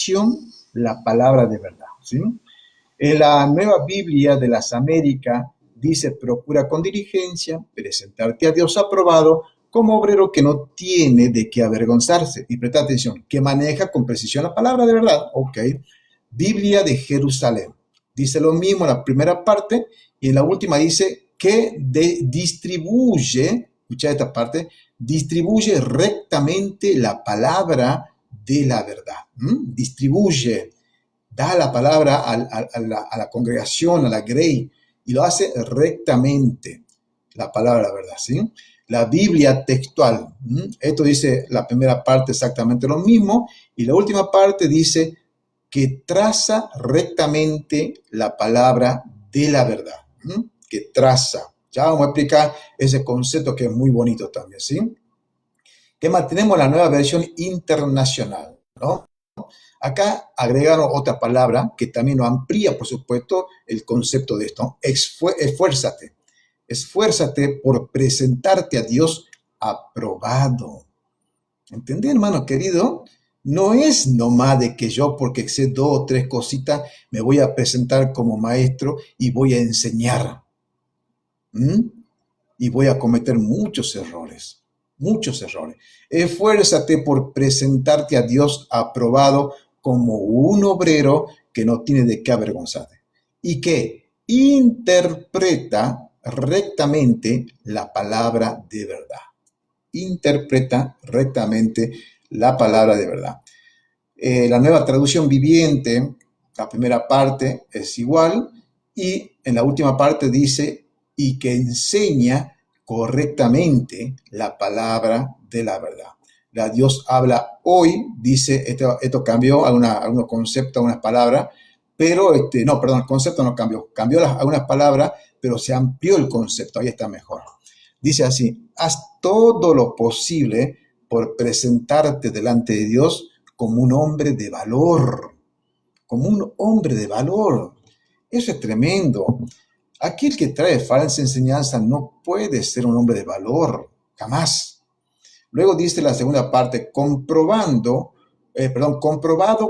traducción, la palabra de verdad, ¿sí? En la Nueva Biblia de las Américas dice, procura con diligencia presentarte a Dios aprobado como obrero que no tiene de qué avergonzarse. Y presta atención, que maneja con precisión la palabra de verdad. Ok. Biblia de Jerusalén. Dice lo mismo en la primera parte y en la última dice que distribuye, escucha esta parte, distribuye rectamente la palabra de la verdad. Distribuye, da la palabra a la congregación, a la grey, y lo hace rectamente, la palabra de la verdad, ¿sí? La Biblia textual, esto dice la primera parte exactamente lo mismo, y la última parte dice que traza rectamente la palabra de la verdad, que traza. Ya vamos a explicar ese concepto que es muy bonito también, ¿sí? ¿Qué más? Tenemos la nueva versión internacional, ¿no? Acá agregaron otra palabra que también lo amplía, por supuesto, el concepto de esto. Esfuérzate. Esfuérzate por presentarte a Dios aprobado. ¿Entendés, hermano querido? No es nomás de que yo, porque sé dos o tres cositas, me voy a presentar como maestro y voy a enseñar. Y voy a cometer muchos errores. Muchos errores. Esfuérzate por presentarte a Dios aprobado como un obrero que no tiene de qué avergonzarte y que interpreta rectamente la palabra de verdad. Interpreta rectamente la palabra de verdad. La nueva traducción viviente, la primera parte es igual y en la última parte dice y que enseña correctamente la palabra de la verdad. La Dios habla hoy, dice, esto cambió algunos conceptos, algunas palabras, pero, no, perdón, el concepto no cambió, cambió algunas palabras, pero se amplió el concepto, ahí está mejor. Dice así, haz todo lo posible por presentarte delante de Dios como un hombre de valor, como un hombre de valor. Eso es tremendo. Aquel que trae falsa enseñanza no puede ser un hombre de valor, jamás. Luego dice la segunda parte, comprobado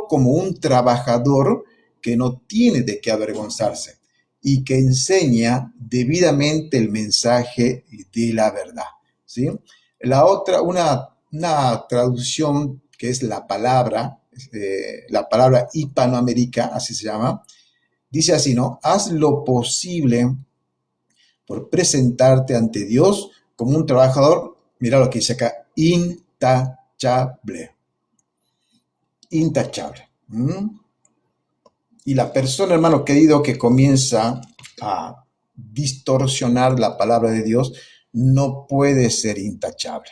como un trabajador que no tiene de qué avergonzarse y que enseña debidamente el mensaje de la verdad, ¿sí? La otra, una traducción que es la palabra hispanoamérica, así se llama, dice así, ¿no? Haz lo posible por presentarte ante Dios como un trabajador, mira lo que dice acá, intachable. Intachable. Y la persona, hermano querido, que comienza a distorsionar la palabra de Dios, no puede ser intachable.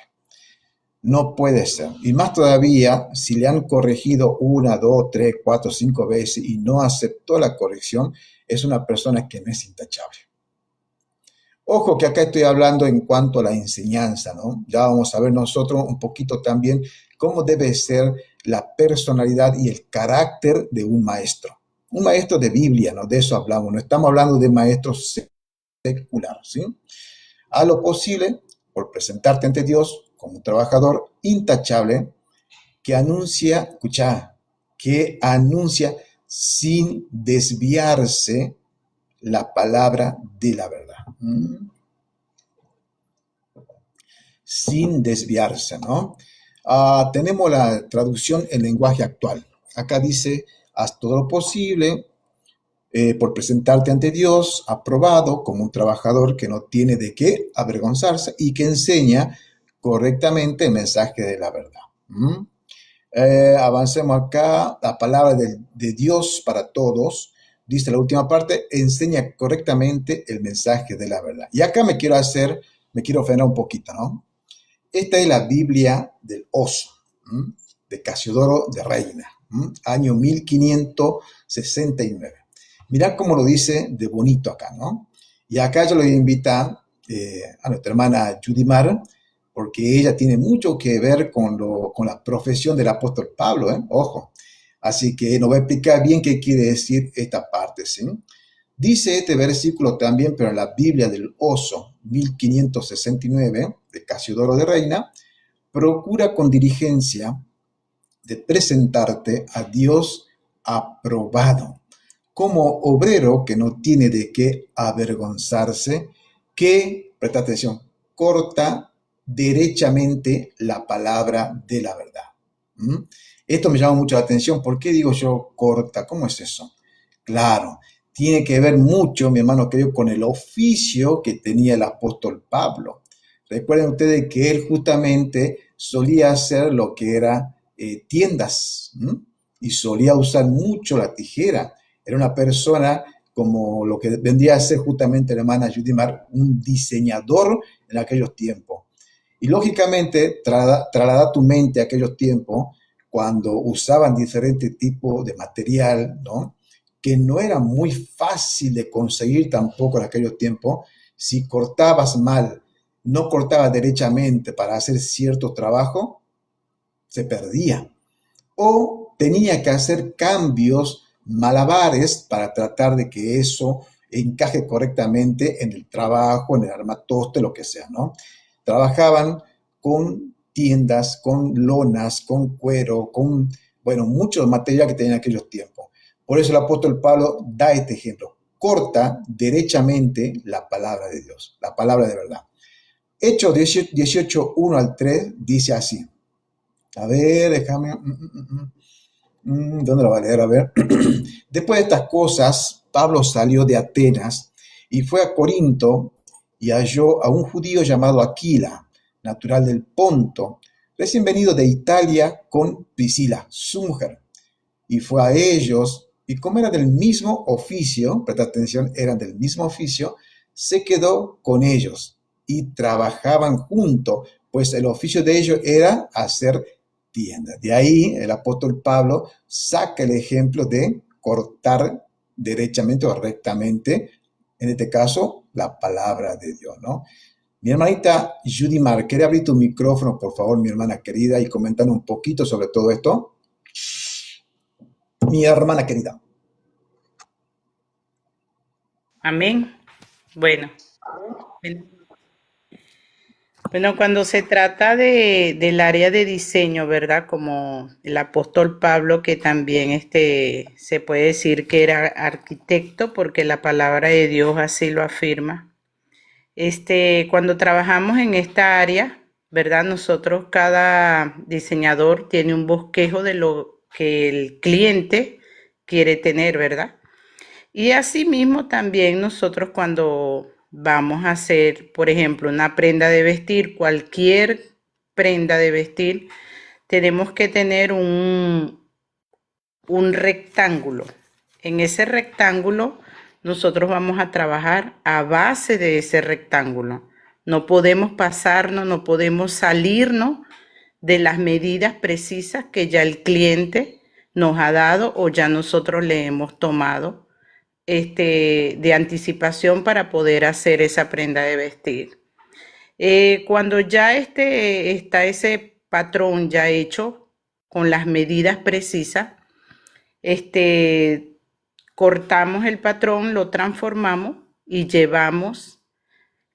No puede ser. Y más todavía, si le han corregido 1, 2, 3, 4, 5 veces y no aceptó la corrección, es una persona que no es intachable. Ojo que acá estoy hablando en cuanto a la enseñanza, ¿no? Ya vamos a ver nosotros un poquito también cómo debe ser la personalidad y el carácter de un maestro. Un maestro de Biblia, ¿no? De eso hablamos. No estamos hablando de maestros seculares, ¿sí? Haz lo posible por presentarte ante Dios como un trabajador intachable que anuncia, escucha, que anuncia sin desviarse la palabra de la verdad. Sin desviarse, ¿no? Tenemos la traducción en lenguaje actual. Acá dice, haz todo lo posible por presentarte ante Dios aprobado como un trabajador que no tiene de qué avergonzarse y que enseña correctamente el mensaje de la verdad. Avancemos acá, la palabra de Dios para todos. Dice la última parte, enseña correctamente el mensaje de la verdad. Y acá me quiero frenar un poquito, ¿no? Esta es la Biblia del oso, de Casiodoro de Reina, año 1569. Mirá cómo lo dice de bonito acá, ¿no? Y acá yo le voy a invitar a nuestra hermana Judimar, porque ella tiene mucho que ver con la profesión del apóstol Pablo, ¿eh? Ojo. Así que nos va a explicar bien qué quiere decir esta parte, ¿sí? Dice este versículo también, pero en la Biblia del oso, 1569, de Casiodoro de Reina, procura con diligencia de presentarte a Dios aprobado, como obrero que no tiene de qué avergonzarse, que, presta atención, corta derechamente la palabra de la verdad. ¿Mm? Esto me llama mucho la atención. ¿Por qué digo yo corta? ¿Cómo es eso? Claro, tiene que ver mucho, mi hermano querido, con el oficio que tenía el apóstol Pablo. Recuerden ustedes que él justamente solía hacer lo que era tiendas, ¿m? Y solía usar mucho la tijera. Era una persona como lo que vendría a ser justamente la hermana Judy Mar, un diseñador en aquellos tiempos. Y lógicamente, traslada tu mente a aquellos tiempos cuando usaban diferentes tipos de material, ¿no? Que no era muy fácil de conseguir tampoco en aquellos tiempos. Si cortabas mal, no cortabas derechamente para hacer cierto trabajo, se perdía. O tenía que hacer cambios, malabares, para tratar de que eso encaje correctamente en el trabajo, en el armatoste, lo que sea, ¿no? Trabajaban con tiendas, con lonas, con cuero, con, bueno, mucho material que tenían en aquellos tiempos. Por eso el apóstol Pablo da este ejemplo. Corta derechamente la palabra de Dios, la palabra de verdad. Hechos 18, 1 al 3 dice así. A ver, déjame. ¿Dónde lo va a leer? A ver. Después de estas cosas, Pablo salió de Atenas y fue a Corinto y halló a un judío llamado Aquila, natural del Ponto, recién venido de Italia con Priscila, su mujer. Y fue a ellos, y como era del mismo oficio, presta atención, eran del mismo oficio, se quedó con ellos y trabajaban juntos, pues el oficio de ellos era hacer tiendas. De ahí el apóstol Pablo saca el ejemplo de cortar derechamente o rectamente, en este caso, la palabra de Dios, ¿no? Mi hermanita Judy Mar, ¿quiere abrir tu micrófono, por favor, mi hermana querida, y comentar un poquito sobre todo esto? Mi hermana querida. Amén. Bueno, bueno, cuando se trata del área de diseño, ¿verdad? Como el apóstol Pablo, que también se puede decir que era arquitecto, porque la palabra de Dios así lo afirma. Cuando trabajamos en esta área, ¿verdad? Nosotros, cada diseñador tiene un bosquejo de lo que el cliente quiere tener, ¿verdad? Y asimismo también nosotros cuando vamos a hacer, por ejemplo, una prenda de vestir, cualquier prenda de vestir, tenemos que tener un rectángulo. En ese rectángulo nosotros vamos a trabajar a base de ese rectángulo. No podemos pasarnos, no podemos salirnos de las medidas precisas que ya el cliente nos ha dado o ya nosotros le hemos tomado de anticipación para poder hacer esa prenda de vestir. Cuando ya está ese patrón ya hecho con las medidas precisas, cortamos el patrón, lo transformamos y llevamos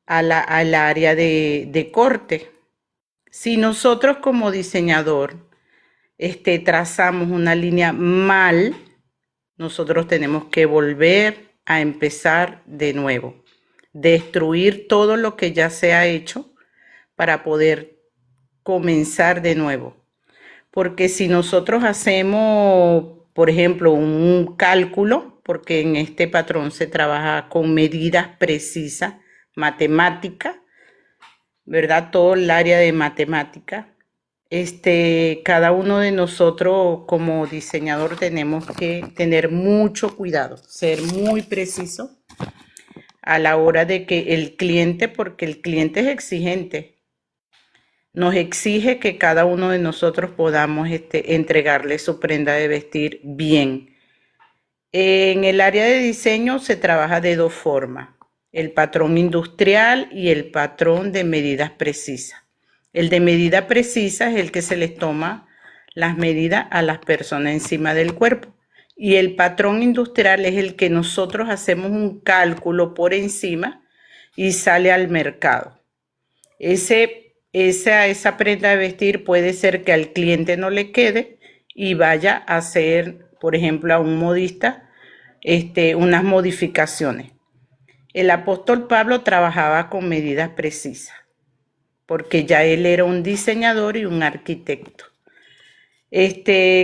al área de corte. Si nosotros como diseñador trazamos una línea mal, nosotros tenemos que volver a empezar de nuevo, destruir todo lo que ya se ha hecho para poder comenzar de nuevo. Porque si nosotros hacemos, por ejemplo, un cálculo, porque en este patrón se trabaja con medidas precisas, matemática, ¿verdad? Todo el área de matemática. Cada uno de nosotros como diseñador tenemos que tener mucho cuidado, ser muy preciso a la hora de que el cliente, porque el cliente es exigente, nos exige que cada uno de nosotros podamos entregarle su prenda de vestir bien. En el área de diseño se trabaja de dos formas, el patrón industrial y el patrón de medidas precisas. El de medida precisa es el que se les toma las medidas a las personas encima del cuerpo. Y el patrón industrial es el que nosotros hacemos un cálculo por encima y sale al mercado. Esa prenda de vestir puede ser que al cliente no le quede y vaya a hacer, por ejemplo, a un modista, unas modificaciones. El apóstol Pablo trabajaba con medidas precisas, porque ya él era un diseñador y un arquitecto.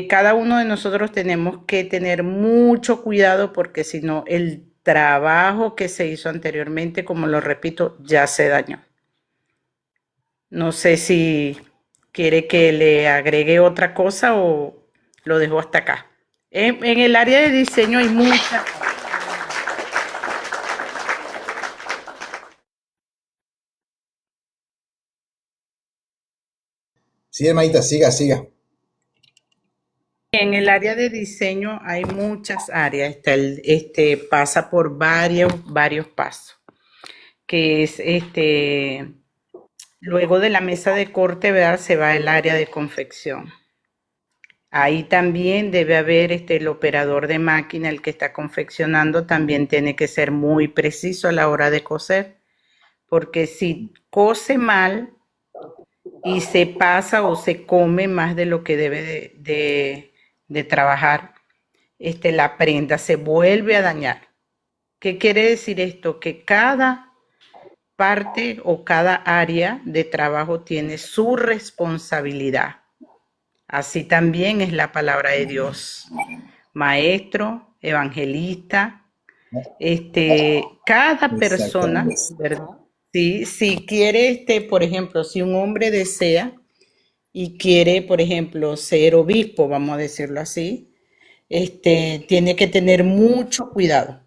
Cada uno de nosotros tenemos que tener mucho cuidado porque si no, el trabajo que se hizo anteriormente, como lo repito, ya se dañó. No sé si quiere que le agregue otra cosa o lo dejo hasta acá. En el área de diseño hay muchas. Sí, hermanita, siga, siga. En el área de diseño hay muchas áreas. Pasa por varios pasos, que es luego de la mesa de corte, ¿verdad? Se va el área de confección. Ahí también debe haber el operador de máquina, el que está confeccionando, también tiene que ser muy preciso a la hora de coser, porque si cose mal y se pasa o se come más de lo que debe de trabajar, la prenda se vuelve a dañar. ¿Qué quiere decir esto? Que cada parte o cada área de trabajo tiene su responsabilidad. Así también es la palabra de Dios. Maestro, evangelista, cada persona, Exactamente. ¿verdad? Sí, si quiere, por ejemplo, si un hombre desea y quiere, por ejemplo, ser obispo, vamos a decirlo así, tiene que tener mucho cuidado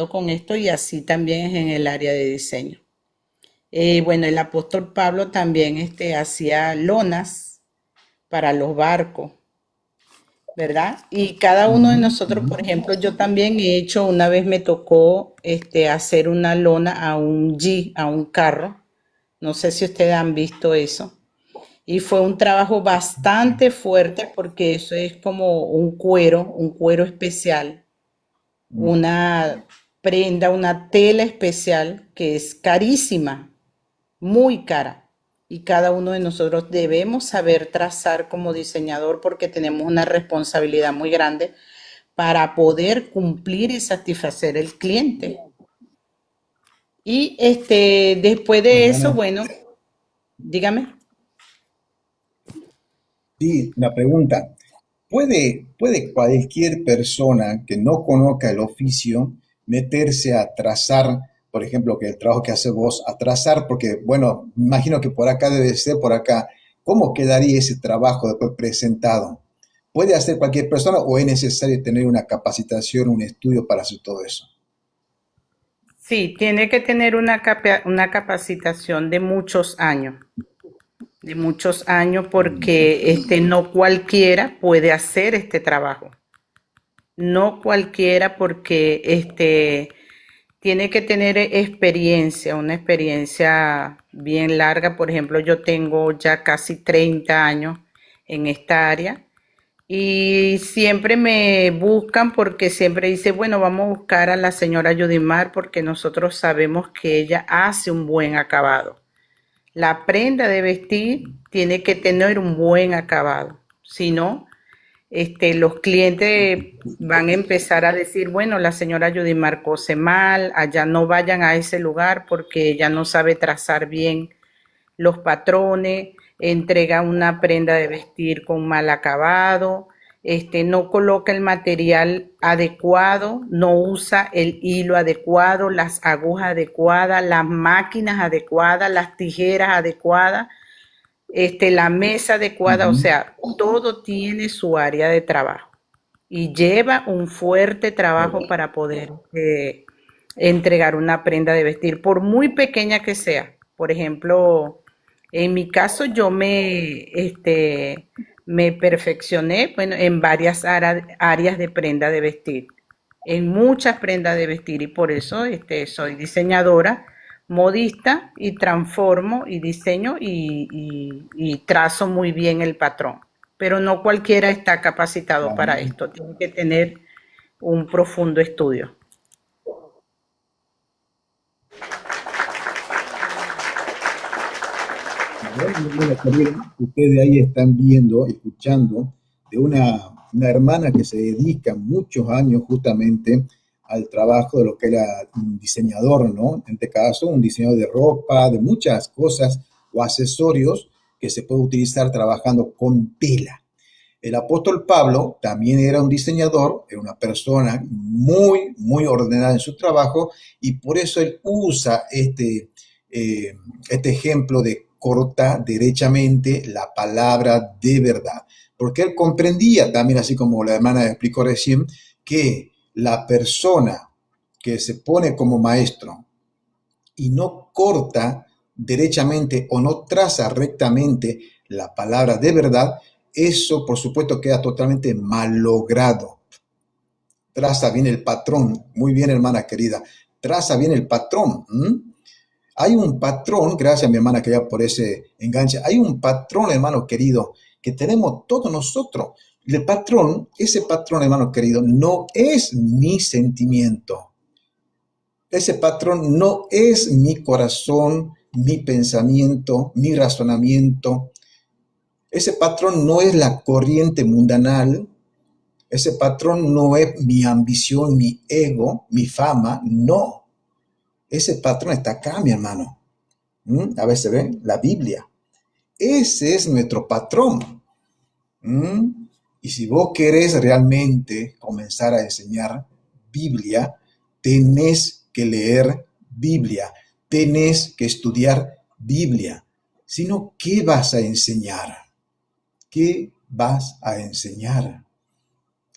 con esto y así también es en el área de diseño. Bueno, el apóstol Pablo también hacía lonas para los barcos, ¿verdad? Y cada uno de Ujú, nosotros, ujú. por ejemplo, yo también he hecho, una vez me tocó hacer una lona a un Jeep, a un carro. No sé si ustedes han visto eso. Y fue un trabajo bastante fuerte porque eso es como un cuero especial, una prenda, una tela especial que es carísima, muy cara. Y cada uno de nosotros debemos saber trazar como diseñador porque tenemos una responsabilidad muy grande para poder cumplir y satisfacer el cliente. Y después de eso, Hermana, bueno, dígame. sí, la pregunta. ¿Puede cualquier persona que no conozca el oficio meterse a trazar, por ejemplo, que el trabajo que hace vos, a trazar, porque, bueno, imagino que por acá debe ser, por acá, ¿cómo quedaría ese trabajo después presentado? ¿Puede hacer cualquier persona o es necesario tener una capacitación, un estudio para hacer todo eso? Sí, tiene que tener una capacitación de muchos años porque no cualquiera puede hacer este trabajo. No cualquiera porque tiene que tener experiencia, una experiencia bien larga. Por ejemplo, yo tengo ya casi 30 años en esta área y siempre me buscan porque siempre dice, bueno, vamos a buscar a la señora Yudimar porque nosotros sabemos que ella hace un buen acabado. La prenda de vestir tiene que tener un buen acabado, si no, los clientes van a empezar a decir, bueno, la señora Yudimar cose mal, allá no vayan a ese lugar porque ella no sabe trazar bien los patrones, entrega una prenda de vestir con mal acabado, no coloca el material adecuado, no usa el hilo adecuado, las agujas adecuadas, las máquinas adecuadas, las tijeras adecuadas, la mesa adecuada, o Ujú. sea, todo tiene su área de trabajo y lleva un fuerte trabajo para poder entregar una prenda de vestir, por muy pequeña que sea. Por ejemplo, en mi caso yo me perfeccioné, bueno, en varias áreas de prenda de vestir, en muchas prendas de vestir y por eso soy diseñadora, modista y transformo y diseño y trazo muy bien el patrón. Pero no cualquiera está capacitado para esto, tiene que tener un profundo estudio. Bueno, bueno, querido, ustedes ahí están viendo, escuchando de una hermana que se dedica muchos años justamente al trabajo de lo que era un diseñador, ¿no? En este caso, un diseñador de ropa, de muchas cosas o accesorios que se puede utilizar trabajando con tela. El apóstol Pablo también era un diseñador, era una persona muy, muy ordenada en su trabajo y por eso él usa este ejemplo de corta derechamente la palabra de verdad. Porque él comprendía también, así como la hermana explicó recién, que la persona que se pone como maestro y no corta derechamente o no traza rectamente la palabra de verdad, eso por supuesto queda totalmente malogrado. Traza bien el patrón, muy bien hermana querida, traza bien el patrón. Hay un patrón, gracias mi hermana querida por ese enganche, hay un patrón hermano querido que tenemos todos nosotros. El patrón, ese patrón hermano querido, no es mi sentimiento. Ese patrón no es mi corazón, mi pensamiento, mi razonamiento. Ese patrón no es la corriente mundanal. Ese patrón no es mi ambición, mi ego, mi fama. No. Ese patrón está acá, mi hermano. A veces ve la Biblia. Ese es nuestro patrón. Y si vos querés realmente comenzar a enseñar Biblia, tenés que leer Biblia, tenés que estudiar Biblia. Si no, ¿qué vas a enseñar? ¿Qué vas a enseñar?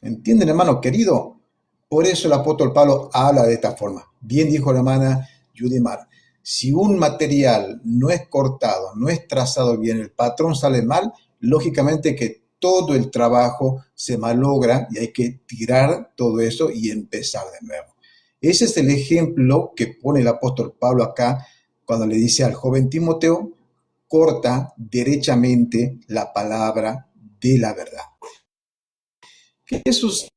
¿Entienden, hermano querido? Por eso el apóstol Pablo habla de esta forma. Bien dijo la hermana Judimar, si un material no es cortado, no es trazado bien, el patrón sale mal, lógicamente que todo el trabajo se malogra y hay que tirar todo eso y empezar de nuevo. Ese es el ejemplo que pone el apóstol Pablo acá cuando le dice al joven Timoteo, corta derechamente la palabra de la verdad. ¿Qué sucede?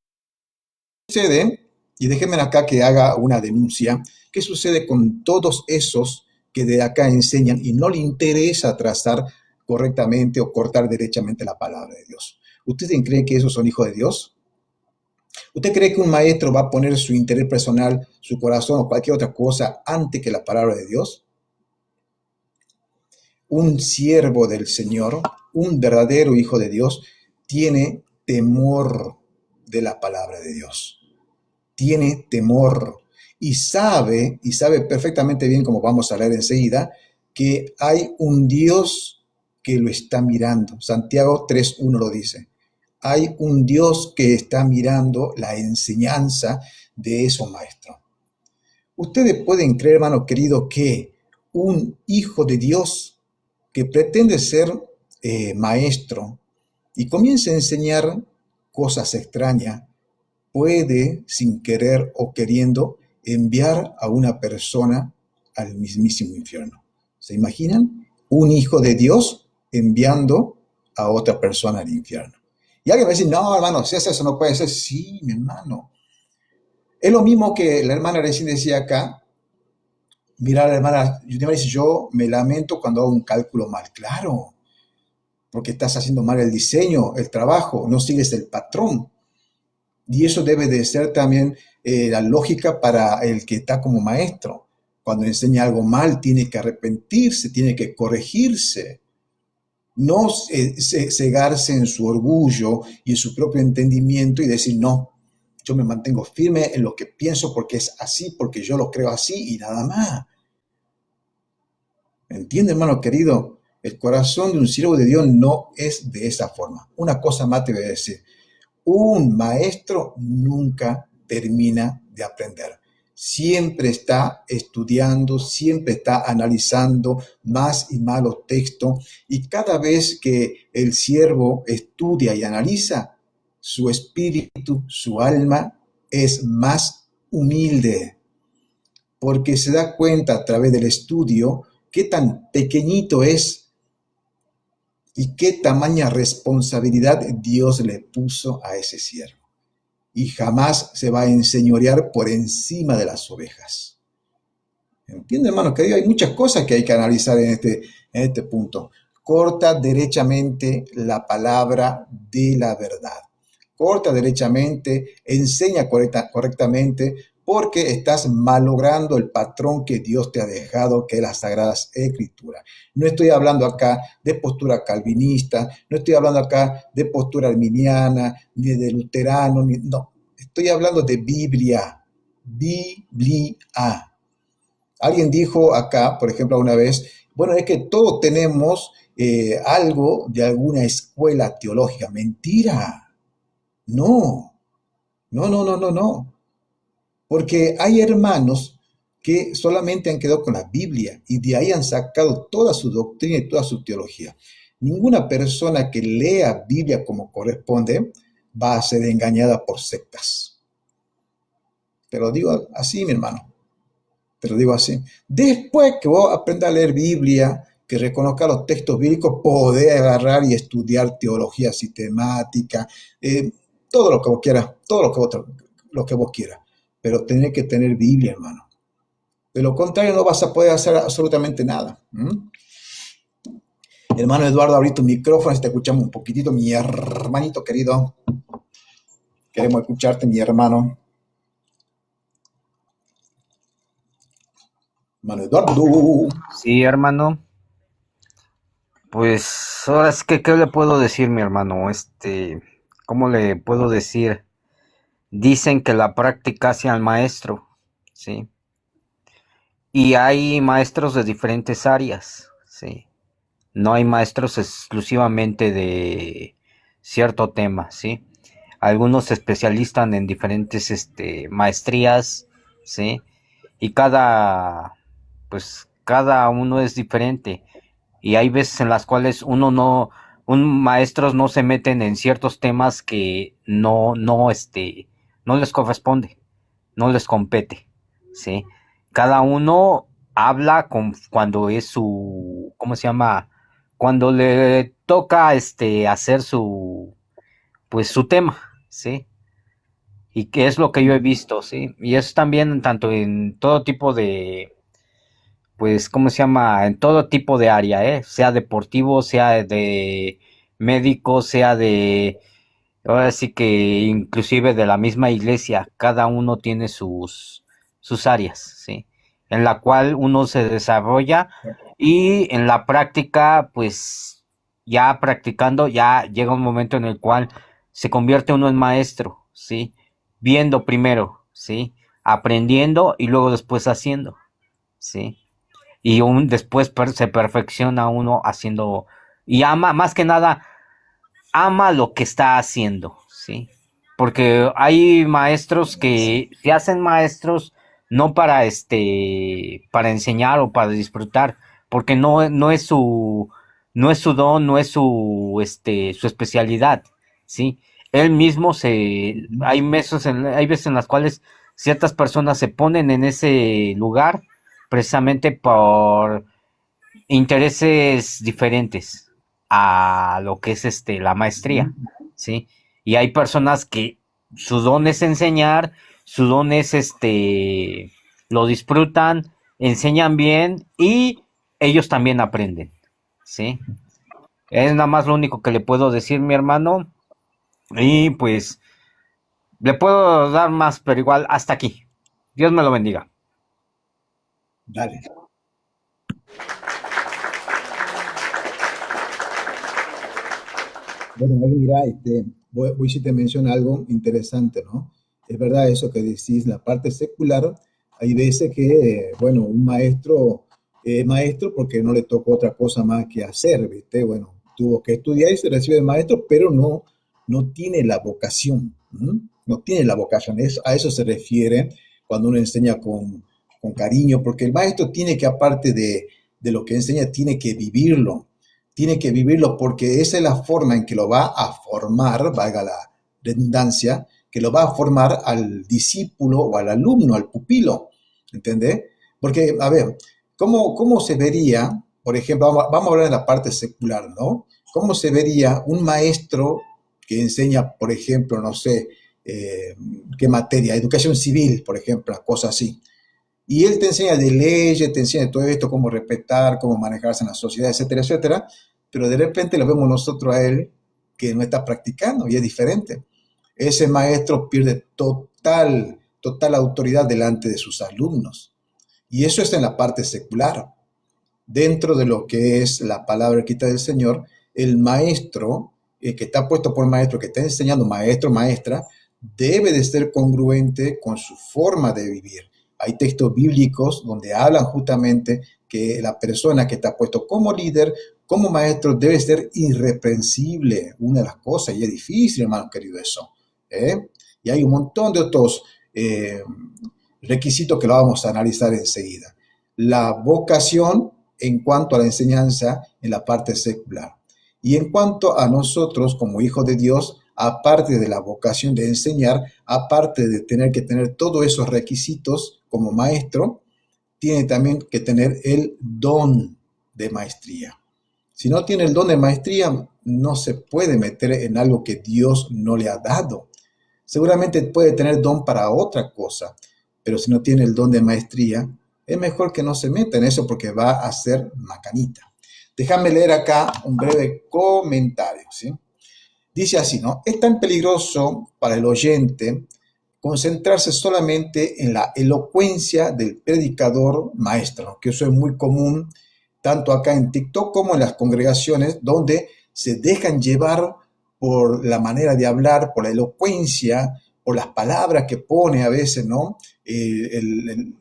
Y déjenme acá que haga una denuncia. ¿Qué sucede con todos esos que de acá enseñan y no le interesa trazar correctamente o cortar derechamente la palabra de Dios? ¿Ustedes creen que esos son hijos de Dios? ¿Usted cree que un maestro va a poner su interés personal, su corazón o cualquier otra cosa antes que la palabra de Dios? Un siervo del Señor, un verdadero hijo de Dios, tiene temor de la palabra de Dios. Tiene temor y sabe perfectamente bien, como vamos a leer enseguida, que hay un Dios que lo está mirando. Santiago 3:1 lo dice. Hay un Dios que está mirando la enseñanza de esos maestros. Ustedes pueden creer, hermano querido, que un hijo de Dios que pretende ser maestro y comienza a enseñar cosas extrañas, puede, sin querer o queriendo, enviar a una persona al mismísimo infierno. ¿Se imaginan? Un hijo de Dios enviando a otra persona al infierno. Y alguien va a decir, no, hermano, si eso no puede ser. Sí, mi hermano. Es lo mismo que la hermana recién decía acá. Mira, la hermana, yo me lamento cuando hago un cálculo mal. Claro, porque estás haciendo mal el diseño, el trabajo, no sigues el patrón. Y eso debe de ser también la lógica para el que está como maestro. Cuando enseña algo mal, tiene que arrepentirse, tiene que corregirse. No cegarse en su orgullo y en su propio entendimiento y decir, no, yo me mantengo firme en lo que pienso porque es así, porque yo lo creo así y nada más. ¿Entiende, hermano querido? El corazón de un siervo de Dios no es de esa forma. Una cosa más te voy a decir. Un maestro nunca termina de aprender. Siempre está estudiando, siempre está analizando más y más los textos y cada vez que el siervo estudia y analiza, su espíritu, su alma es más humilde porque se da cuenta a través del estudio qué tan pequeñito es y qué tamaña responsabilidad Dios le puso a ese siervo. Y jamás se va a enseñorear por encima de las ovejas. ¿Entiende, hermano? Que hay muchas cosas que hay que analizar en este punto. corta derechamente la palabra de la verdad. Corta derechamente, enseña correctamente, porque estás malogrando el patrón que Dios te ha dejado, que es las Sagradas Escrituras. No estoy hablando acá de postura calvinista, no estoy hablando acá de postura arminiana, ni de luterano, no. Estoy hablando de Biblia. Biblia. Alguien dijo acá, por ejemplo, una vez, bueno, es que todos tenemos algo de alguna escuela teológica. Mentira. No, no. Porque hay hermanos que solamente han quedado con la Biblia y de ahí han sacado toda su doctrina y toda su teología. Ninguna persona que lea Biblia como corresponde va a ser engañada por sectas. Te lo digo así, mi hermano. Te lo digo así. Después que vos aprendas a leer Biblia, que reconozca los textos bíblicos, podés agarrar y estudiar teología sistemática, todo lo que vos quieras, todo lo que vos quieras. Pero tenés que tener Biblia, hermano. De lo contrario, no vas a poder hacer absolutamente nada. Hermano Eduardo, abrí tu micrófono y te escuchamos un poquitito, mi hermanito querido. Queremos escucharte, mi hermano. Hermano Eduardo. Sí, hermano. Pues ahora es que, ¿qué le puedo decir, mi hermano? ¿Cómo le puedo decir? Dicen que la práctica hace al maestro, ¿sí? Y hay maestros de diferentes áreas, ¿sí? No hay maestros exclusivamente de cierto tema, ¿sí? Algunos se especializan en diferentes maestrías, ¿sí? Y cada uno es diferente. Y hay veces en las cuales un maestros no se meten en ciertos temas que no les corresponde, no les compete, ¿sí? Cada uno habla cuando es su, ¿cómo se llama? Cuando le toca hacer su tema, ¿sí? Y que es lo que yo he visto, ¿sí? Y es también tanto en todo tipo de, pues, ¿cómo se llama? En todo tipo de área, sea deportivo, sea de médico, sea de, ahora sí que inclusive de la misma iglesia, cada uno tiene sus áreas, ¿sí? En la cual uno se desarrolla y en la práctica, pues, ya practicando, ya llega un momento en el cual se convierte uno en maestro, ¿sí? Viendo primero, ¿sí? Aprendiendo y luego después haciendo, ¿sí? Y después se perfecciona uno haciendo, y ama, más que nada, ama lo que está haciendo, ¿sí? Porque hay maestros que se hacen maestros no para para enseñar o para disfrutar, porque no es su don, no es su especialidad, ¿sí? Él mismo hay veces en las cuales ciertas personas se ponen en ese lugar precisamente por intereses diferentes a lo que es la maestría, ¿sí? Y hay personas que su don es enseñar, su don es lo disfrutan, enseñan bien y ellos también aprenden, ¿sí? Es nada más lo único que le puedo decir, mi hermano, y pues le puedo dar más, pero igual hasta aquí. Dios me lo bendiga. Dale. Bueno, ahí mira, voy si te menciona algo interesante, ¿no? Es verdad eso que decís, la parte secular, hay veces que, bueno, un maestro es maestro porque no le tocó otra cosa más que hacer, ¿viste? Bueno, tuvo que estudiar y se recibe de maestro, pero no tiene la vocación, ¿m? No tiene la vocación. A eso se refiere cuando uno enseña con cariño, porque el maestro tiene que, aparte de lo que enseña, tiene que vivirlo porque esa es la forma en que lo va a formar, valga la redundancia, que lo va a formar al discípulo o al alumno, al pupilo, ¿entendés? Porque, a ver, ¿cómo se vería, por ejemplo, vamos a hablar de la parte secular, ¿no? ¿Cómo se vería un maestro que enseña, por ejemplo, no sé, qué materia, educación civil, por ejemplo, cosas así? Y él te enseña de leyes, te enseña de todo esto, cómo respetar, cómo manejarse en la sociedad, etcétera, etcétera. pero de repente lo vemos nosotros a él que no está practicando y es diferente. Ese maestro pierde total autoridad delante de sus alumnos. Y eso está en la parte secular. Dentro de lo que es la palabra escrita del Señor, el maestro, el que está puesto por maestro, que está enseñando, maestro, maestra, debe de ser congruente con su forma de vivir. Hay textos bíblicos donde hablan justamente que la persona que está puesto como líder, como maestro, debe ser irreprensible. Una de las cosas, y es difícil, hermano querido, eso. Y hay un montón de otros requisitos que lo vamos a analizar enseguida. La vocación en cuanto a la enseñanza en la parte secular. Y en cuanto a nosotros como hijos de Dios, aparte de la vocación de enseñar, aparte de tener que tener todos esos requisitos como maestro, tiene también que tener el don de maestría. Si no tiene el don de maestría, no se puede meter en algo que Dios no le ha dado. Seguramente puede tener don para otra cosa, pero si no tiene el don de maestría, es mejor que no se meta en eso porque va a ser macanita. Déjame leer acá un breve comentario, ¿sí? Dice así, ¿no? Es tan peligroso para el oyente concentrarse solamente en la elocuencia del predicador maestro, ¿no? Que eso es muy común tanto acá en TikTok como en las congregaciones donde se dejan llevar por la manera de hablar, por la elocuencia, por las palabras que pone a veces, ¿no? El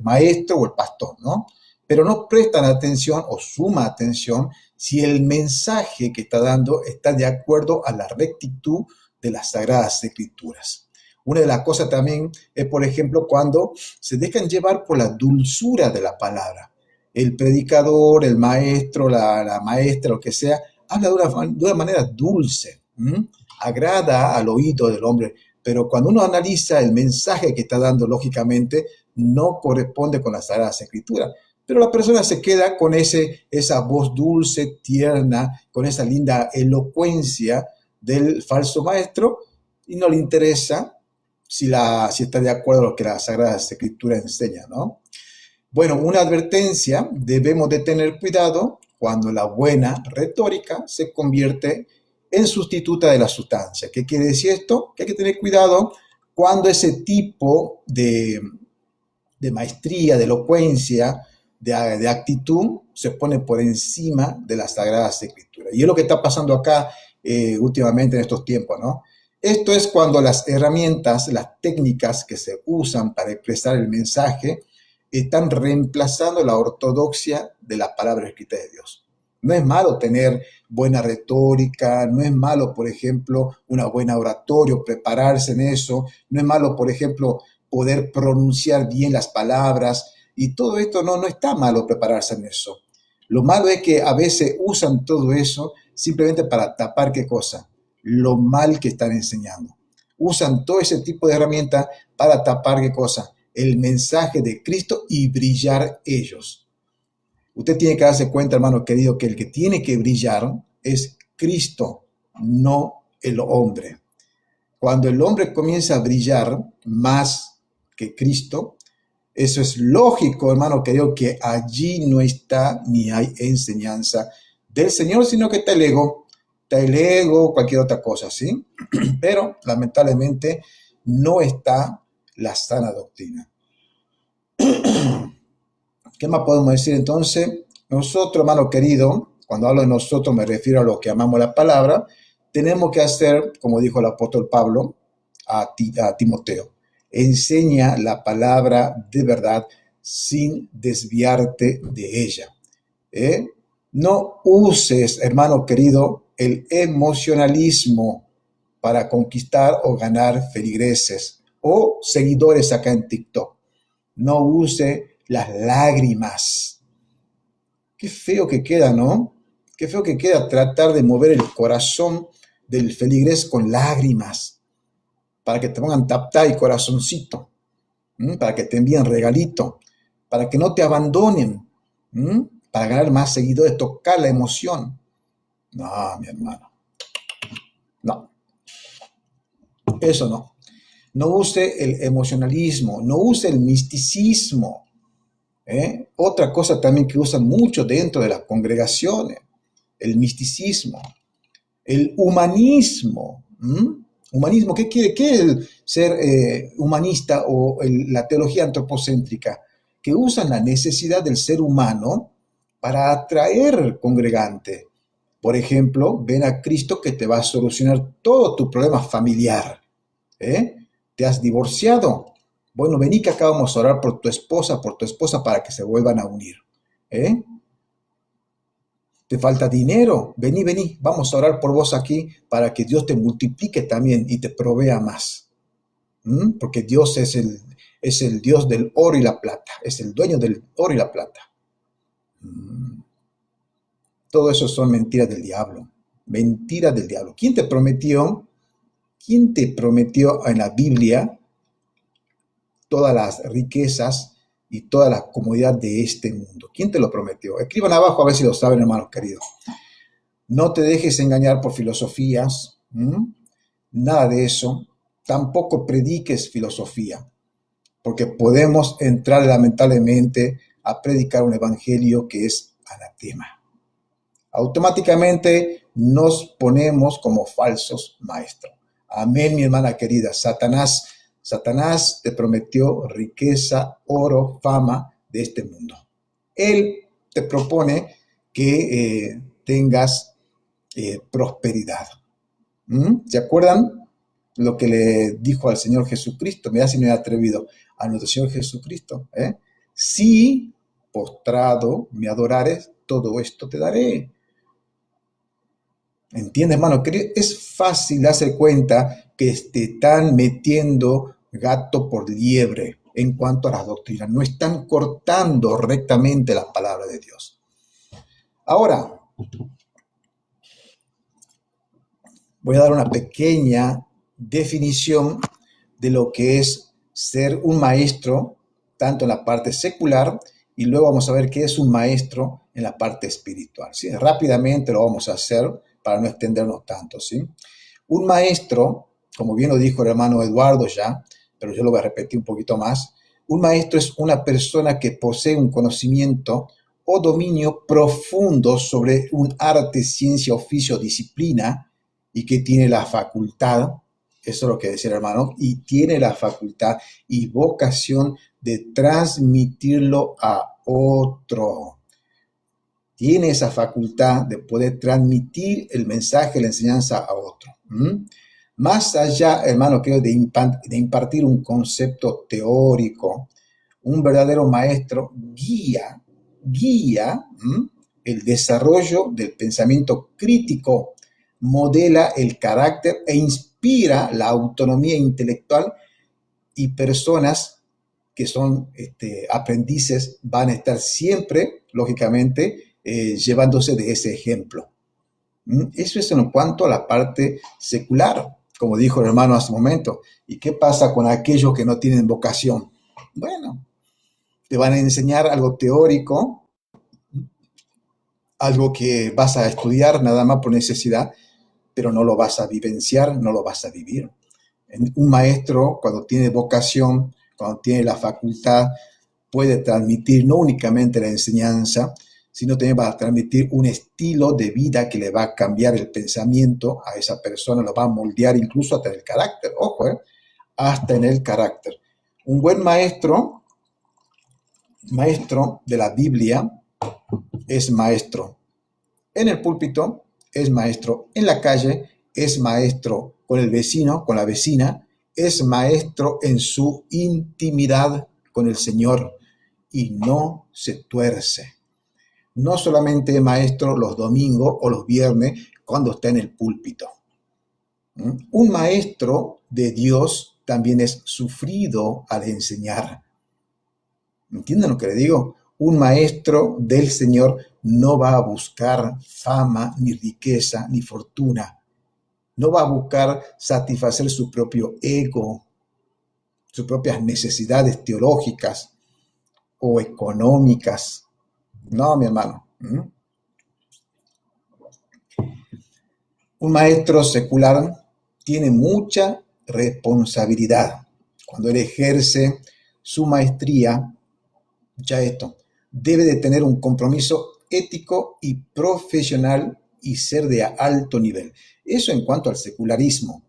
maestro o el pastor, ¿no? Pero no prestan atención o suma atención si el mensaje que está dando está de acuerdo a la rectitud de las Sagradas Escrituras. Una de las cosas también es, por ejemplo, cuando se dejan llevar por la dulzura de la palabra. El predicador, el maestro, la maestra, lo que sea, habla de una manera dulce, agrada al oído del hombre, pero cuando uno analiza el mensaje que está dando, lógicamente, no corresponde con las Sagradas Escrituras. Pero la persona se queda con esa voz dulce, tierna, con esa linda elocuencia del falso maestro y no le interesa si está de acuerdo a lo que la Sagrada Escritura enseña, ¿no? Bueno, una advertencia, debemos de tener cuidado cuando la buena retórica se convierte en sustituta de la sustancia. ¿Qué quiere decir esto? Que hay que tener cuidado cuando ese tipo de maestría, de elocuencia, de actitud, se pone por encima de las Sagradas Escrituras. Y es lo que está pasando acá últimamente en estos tiempos, ¿no? Esto es cuando las herramientas, las técnicas que se usan para expresar el mensaje están reemplazando la ortodoxia de la palabra escrita de Dios. No es malo tener buena retórica, no es malo, por ejemplo, una buena oratoria, prepararse en eso, no es malo, por ejemplo, poder pronunciar bien las palabras, y todo esto no está malo prepararse en eso. Lo malo es que a veces usan todo eso simplemente para tapar ¿qué cosa? Lo mal que están enseñando. Usan todo ese tipo de herramientas para tapar ¿qué cosa? El mensaje de Cristo y brillar ellos. Usted tiene que darse cuenta, hermano querido, que el que tiene que brillar es Cristo, no el hombre. Cuando el hombre comienza a brillar más que Cristo, eso es lógico, hermano querido, que allí no está ni hay enseñanza del Señor, sino que está el ego, cualquier otra cosa, ¿sí? Pero lamentablemente no está la sana doctrina. ¿Qué más podemos decir entonces? Nosotros, hermano querido, cuando hablo de nosotros me refiero a los que amamos la palabra, tenemos que hacer, como dijo el apóstol Pablo a Timoteo, enseña la palabra de verdad sin desviarte de ella. No uses, hermano querido, el emocionalismo para conquistar o ganar feligreses o seguidores acá en TikTok. No use las lágrimas. Qué feo que queda, ¿no? Qué feo que queda tratar de mover el corazón del feligrés con lágrimas para que te pongan tap-tap y corazoncito, para que te envíen regalito, para que no te abandonen, para ganar más seguidores, tocar la emoción. No, mi hermano. No. Eso no. No use el emocionalismo, no use el misticismo. Otra cosa también que usan mucho dentro de las congregaciones. el misticismo, el humanismo. Humanismo, ¿qué quiere? ¿Qué es el ser humanista o la teología antropocéntrica? Que usan la necesidad del ser humano para atraer congregante. Por ejemplo, ven a Cristo que te va a solucionar todo tu problema familiar. ¿Te has divorciado? Bueno, vení que acá vamos a orar por tu esposa para que se vuelvan a unir. ¿Te falta dinero? Vení, vamos a orar por vos aquí para que Dios te multiplique también y te provea más. Porque Dios es el Dios del oro y la plata, es el dueño del oro y la plata. Todo eso son mentiras del diablo, mentiras del diablo. ¿Quién te prometió en la Biblia todas las riquezas y toda la comodidad de este mundo? ¿Quién te lo prometió? Escriban abajo a ver si lo saben, hermanos queridos. No te dejes engañar por filosofías, nada de eso. Tampoco prediques filosofía, porque podemos entrar lamentablemente a predicar un evangelio que es anatema. Automáticamente nos ponemos como falsos maestros. Amén, mi hermana querida. Satanás te prometió riqueza, oro, fama de este mundo. Él te propone que tengas prosperidad. ¿Se acuerdan lo que le dijo al Señor Jesucristo? Mira si me he atrevido a nuestro Señor Jesucristo. Si postrado me adorares, todo esto te daré. ¿Entiendes, hermano? Es fácil darse cuenta que te están metiendo gato por liebre en cuanto a las doctrinas. No están cortando rectamente la palabra de Dios. Ahora, voy a dar una pequeña definición de lo que es ser un maestro, tanto en la parte secular, y luego vamos a ver qué es un maestro en la parte espiritual. ¿Sí? Rápidamente lo vamos a hacer para no extendernos tanto. ¿Sí? Un maestro, como bien lo dijo el hermano Eduardo ya, pero yo lo voy a repetir un poquito más, un maestro es una persona que posee un conocimiento o dominio profundo sobre un arte, ciencia, oficio, disciplina, y que tiene la facultad, eso es lo que decía el hermano, y tiene la facultad y vocación de transmitirlo a otro. Tiene esa facultad de poder transmitir el mensaje, la enseñanza a otro. Más allá, hermano, creo, de impartir un concepto teórico, un verdadero maestro guía el desarrollo del pensamiento crítico, modela el carácter e inspira la autonomía intelectual, y personas que son aprendices van a estar siempre, lógicamente, llevándose de ese ejemplo. Eso es en cuanto a la parte secular, como dijo el hermano hace un momento. ¿Y qué pasa con aquellos que no tienen vocación? Bueno, te van a enseñar algo teórico, algo que vas a estudiar nada más por necesidad, pero no lo vas a vivenciar, no lo vas a vivir. Un maestro, cuando tiene vocación, cuando tiene la facultad, puede transmitir no únicamente la enseñanza, sino también va a transmitir un estilo de vida que le va a cambiar el pensamiento a esa persona, lo va a moldear incluso hasta en el carácter, ojo, hasta en el carácter. Un buen maestro de la Biblia, es maestro en el púlpito, es maestro en la calle, es maestro con el vecino, con la vecina, es maestro en su intimidad con el Señor y no se tuerce. No solamente es maestro los domingos o los viernes cuando está en el púlpito. Un maestro de Dios también es sufrido al enseñar. ¿Entienden lo que le digo? Un maestro del Señor no va a buscar fama, ni riqueza, ni fortuna. No va a buscar satisfacer su propio ego, sus propias necesidades teológicas o económicas. No, mi hermano. Un maestro secular tiene mucha responsabilidad. Cuando él ejerce su maestría, ya esto, debe de tener un compromiso ético y profesional y ser de alto nivel. Eso en cuanto al secularismo.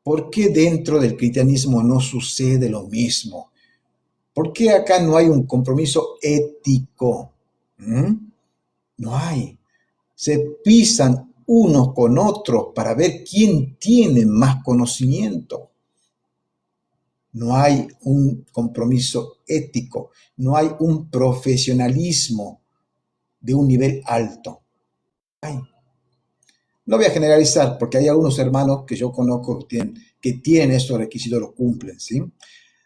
¿Por qué dentro del cristianismo no sucede lo mismo? ¿Por qué acá no hay un compromiso ético? No hay. Se pisan unos con otros para ver quién tiene más conocimiento. No hay un compromiso ético, no hay un profesionalismo de un nivel alto. No voy a generalizar porque hay algunos hermanos que yo conozco que tienen esos requisitos, los cumplen, ¿sí?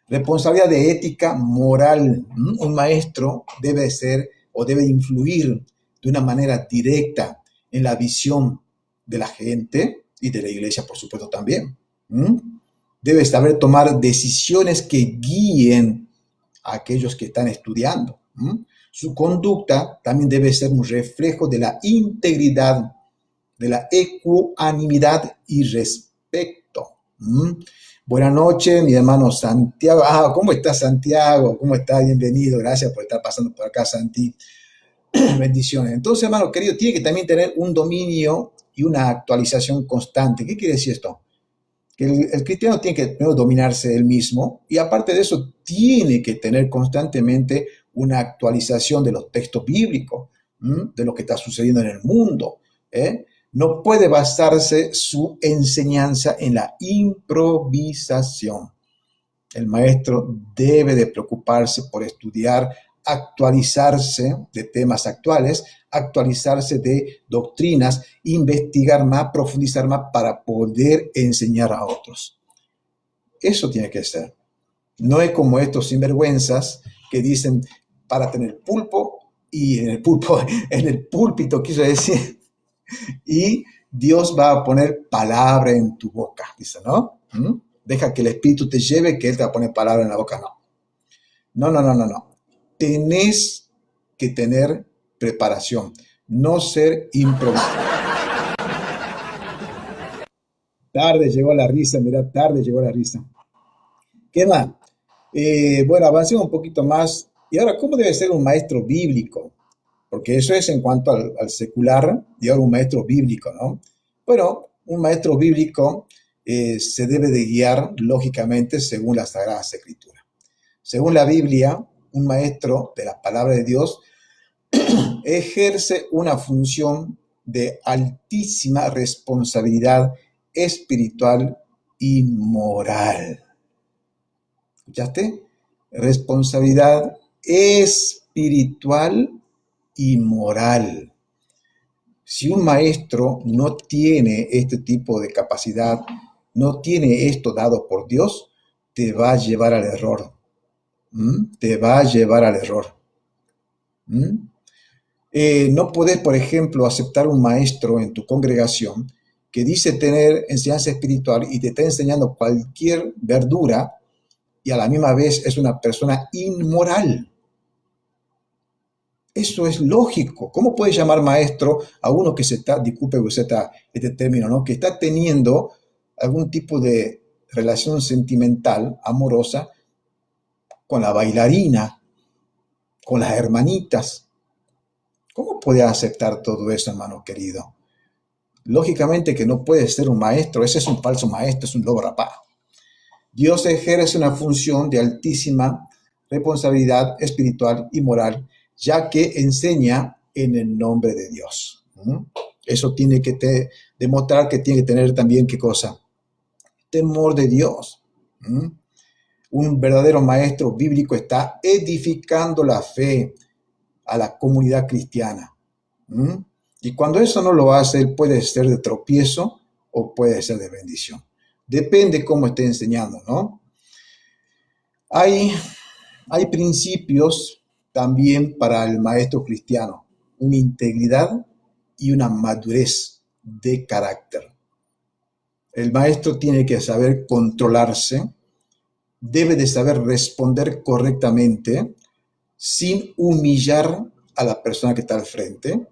Responsabilidad de ética moral. Un maestro debe ser o debe influir de una manera directa en la visión de la gente y de la iglesia, por supuesto, también. Debe saber tomar decisiones que guíen a aquellos que están estudiando. Su conducta también debe ser un reflejo de la integridad, de la ecuanimidad y respeto. Buenas noches, mi hermano Santiago. ¿Cómo está Santiago? ¿Cómo está? Bienvenido. Gracias por estar pasando por acá, Santi. Bendiciones. Entonces, hermano querido, tiene que también tener un dominio y una actualización constante. ¿Qué quiere decir esto? Que el cristiano tiene que primero dominarse él mismo y aparte de eso tiene que tener constantemente una actualización de los textos bíblicos, de lo que está sucediendo en el mundo. No puede basarse su enseñanza en la improvisación. El maestro debe de preocuparse por estudiar, actualizarse de temas actuales, actualizarse de doctrinas, investigar más, profundizar más para poder enseñar a otros. Eso tiene que ser. No es como estos sinvergüenzas que dicen para tener pulpo y en el púlpito, quiso decir, y Dios va a poner palabra en tu boca, dice, ¿no? Deja que el Espíritu te lleve, que Él te va a poner palabra en la boca, no. Tenés que tener preparación, no ser improvisado. Tarde llegó la risa, mira, tarde llegó la risa. ¿Qué más? Bueno, avancemos un poquito más. Y ahora, ¿cómo debe ser un maestro bíblico? Porque eso es en cuanto al secular y ahora un maestro bíblico, ¿no? Bueno, un maestro bíblico se debe de guiar, lógicamente, según las Sagradas Escrituras. Según la Biblia, un maestro de la palabra de Dios ejerce una función de altísima responsabilidad espiritual y moral. ¿Escuchaste? Responsabilidad espiritual y moral. Si un maestro no tiene este tipo de capacidad, no tiene esto dado por Dios, te va a llevar al error. Te va a llevar al error. No podés, por ejemplo, aceptar un maestro en tu congregación que dice tener enseñanza espiritual y te está enseñando cualquier verdura y a la misma vez es una persona inmoral. Eso es lógico. ¿Cómo puedes llamar maestro a uno que disculpe este término, ¿no? Que está teniendo algún tipo de relación sentimental, amorosa, con la bailarina, con las hermanitas? ¿Cómo puede aceptar todo eso, hermano querido? Lógicamente que no puede ser un maestro, ese es un falso maestro, es un lobo rapado. Dios ejerce una función de altísima responsabilidad espiritual y moral, ya que enseña en el nombre de Dios. Eso tiene que demostrar que tiene que tener también, ¿qué cosa? Temor de Dios. Un verdadero maestro bíblico está edificando la fe a la comunidad cristiana. Y cuando eso no lo hace, puede ser de tropiezo o puede ser de bendición. Depende cómo esté enseñando, ¿no? Hay principios también para el maestro cristiano, una integridad y una madurez de carácter. El maestro tiene que saber controlarse, debe de saber responder correctamente, sin humillar a la persona que está al frente,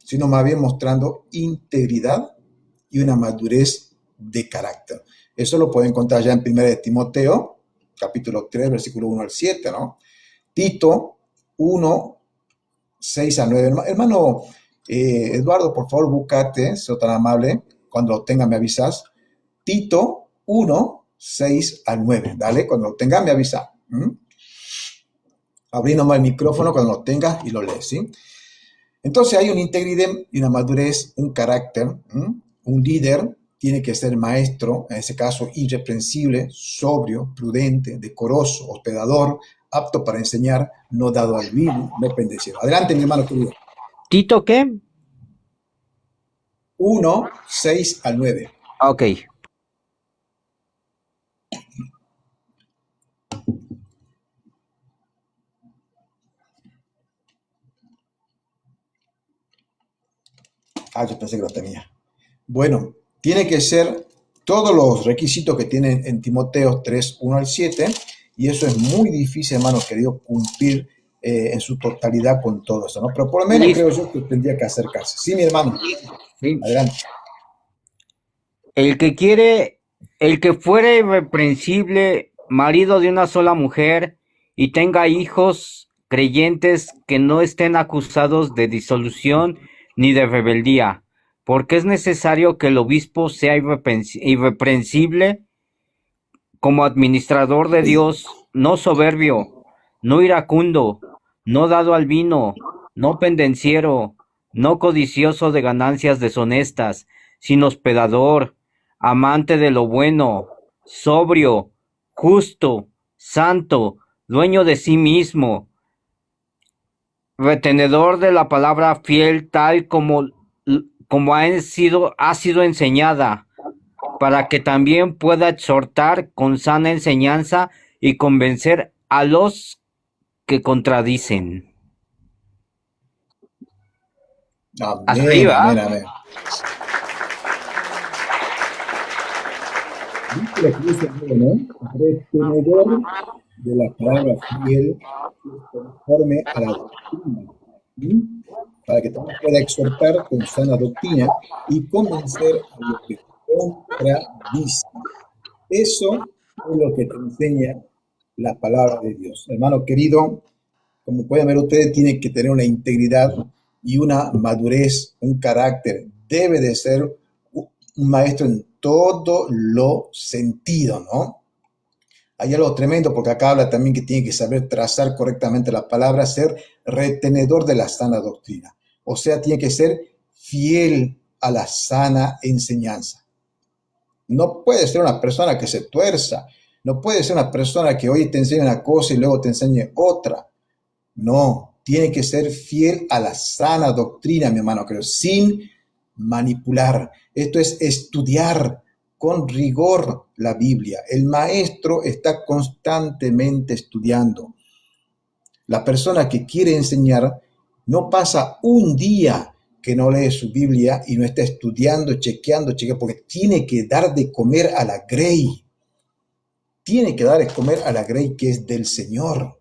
sino más bien mostrando integridad y una madurez de carácter. Eso lo pueden encontrar ya en 1 de Timoteo, capítulo 3, versículo 1 al 7, ¿no? Tito 1, 6 a 9. Hermano Eduardo, por favor, búscate, soy tan amable, cuando lo tenga me avisas. Tito 1, 6 al 9, dale, cuando lo tenga me avisa. Abrí nomás el micrófono cuando lo tengas y lo lees, ¿sí? Entonces hay una integridad y una madurez, un carácter. Un líder tiene que ser maestro, en ese caso irreprensible, sobrio, prudente, decoroso, hospedador, apto para enseñar, no dado al vino, no pendenciero. Adelante, mi hermano querido. ¿Tito qué? 1, 6 al 9. Ok. Yo pensé que lo tenía. Bueno, tiene que ser todos los requisitos que tiene en Timoteo 3, 1 al 7, y eso es muy difícil, hermano querido, cumplir en su totalidad con todo eso, ¿no? Pero por lo menos Listo. creo yo que tendría que acercarse. Sí, mi hermano. Sí. Adelante. El que fuere irreprensible, marido de una sola mujer, y tenga hijos creyentes que no estén acusados de disolución ni de rebeldía, porque es necesario que el obispo sea irreprensible como administrador de Dios, no soberbio, no iracundo, no dado al vino, no pendenciero, no codicioso de ganancias deshonestas, sino hospedador, amante de lo bueno, sobrio, justo, santo, dueño de sí mismo, retenedor de la palabra fiel tal como ha sido enseñada, para que también pueda exhortar con sana enseñanza y convencer a los que contradicen. Hasta Amén, arriba. amén, amén. ¿Viste lo que dice el ¿no? Retenedor de la palabra fiel conforme a la doctrina. Para que también pueda exhortar con sana doctrina y convencer a los que contradicen. Eso es lo que te enseña la palabra de Dios. Hermano querido, como pueden ver ustedes, tiene que tener una integridad y una madurez, un carácter. Debe de ser un maestro en todo lo sentido, ¿no? Hay algo tremendo porque acá habla también que tiene que saber trazar correctamente la palabra, ser retenedor de la sana doctrina. O sea, tiene que ser fiel a la sana enseñanza. No puede ser una persona que se tuerza. No puede ser una persona que hoy te enseñe una cosa y luego te enseñe otra. No, tiene que ser fiel a la sana doctrina, mi hermano, creo, sin manipular. Esto es estudiar con rigor la Biblia. El maestro está constantemente estudiando. La persona que quiere enseñar no pasa un día que no lee su Biblia y no está estudiando, chequeando, porque tiene que dar de comer a la grey. Tiene que dar de comer a la grey que es del Señor.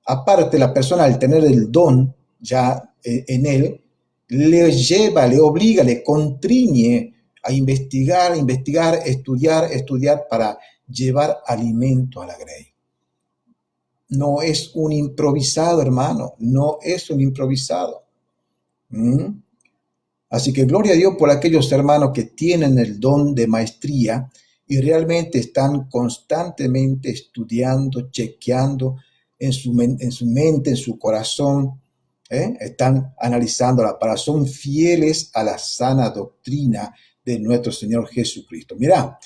Aparte, la persona al tener el don ya en él, le lleva, le obliga, le constriñe a investigar, estudiar para llevar alimento a la grey. No es un improvisado, hermano, no es un improvisado. Así que gloria a Dios por aquellos hermanos que tienen el don de maestría y realmente están constantemente estudiando, chequeando en su mente, en su corazón, están analizando la palabra, son fieles a la sana doctrina de nuestro Señor Jesucristo. Mirá,